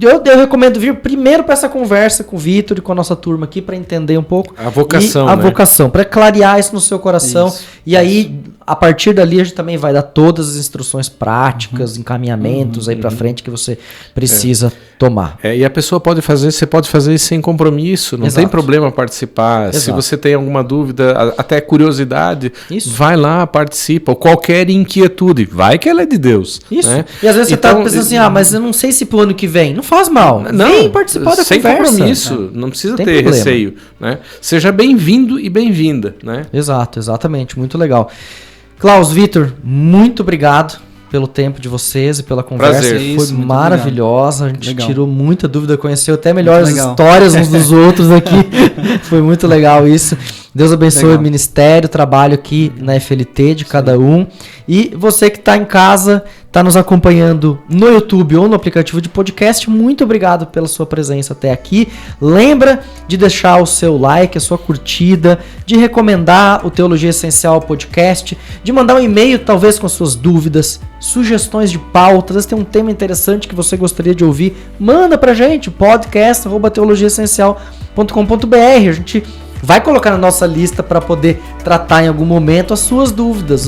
Eu recomendo vir primeiro para essa conversa com o Vitor e com a nossa turma aqui, para entender um pouco a vocação, a vocação, para clarear isso no seu coração. E aí, a partir dali, a gente também vai dar todas as instruções práticas, encaminhamentos aí para frente que você precisa tomar. E a pessoa você pode fazer isso sem compromisso, não tem problema participar. Se você tem alguma dúvida, até curiosidade, vai lá, participa. Ou qualquer inquietude, vai que ela é de Deus. Isso. Né? E às vezes você está pensando assim, mas eu não sei se pro ano que vem. Não faz mal. Vem participar da sem conversa. Sem compromisso, não precisa ter receio. Né? Seja bem-vindo e bem-vinda. Né? Exatamente. Muito legal. Klaus, Vitor, muito obrigado pelo tempo de vocês e pela conversa. Prazer. Foi maravilhosa. A gente tirou muita dúvida, conheceu até melhor as histórias uns dos outros aqui. Foi muito legal isso. Deus abençoe o ministério, o trabalho aqui na FLT de cada um. E você que está em casa, está nos acompanhando no YouTube ou no aplicativo de podcast, muito obrigado pela sua presença até aqui. Lembra de deixar o seu like, a sua curtida, de recomendar o Teologia Essencial Podcast, de mandar um e-mail talvez com suas dúvidas, sugestões de pautas. Se tem um tema interessante que você gostaria de ouvir, manda pra gente, podcast@teologiaessencial.com.br. A gente vai colocar na nossa lista para poder tratar em algum momento as suas dúvidas,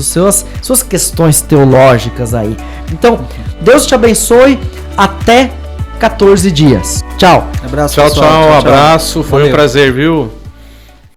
suas questões teológicas aí. Então, Deus te abençoe. Até 14 dias. Tchau. Abraço, tchau, abraço. Foi um prazer, viu?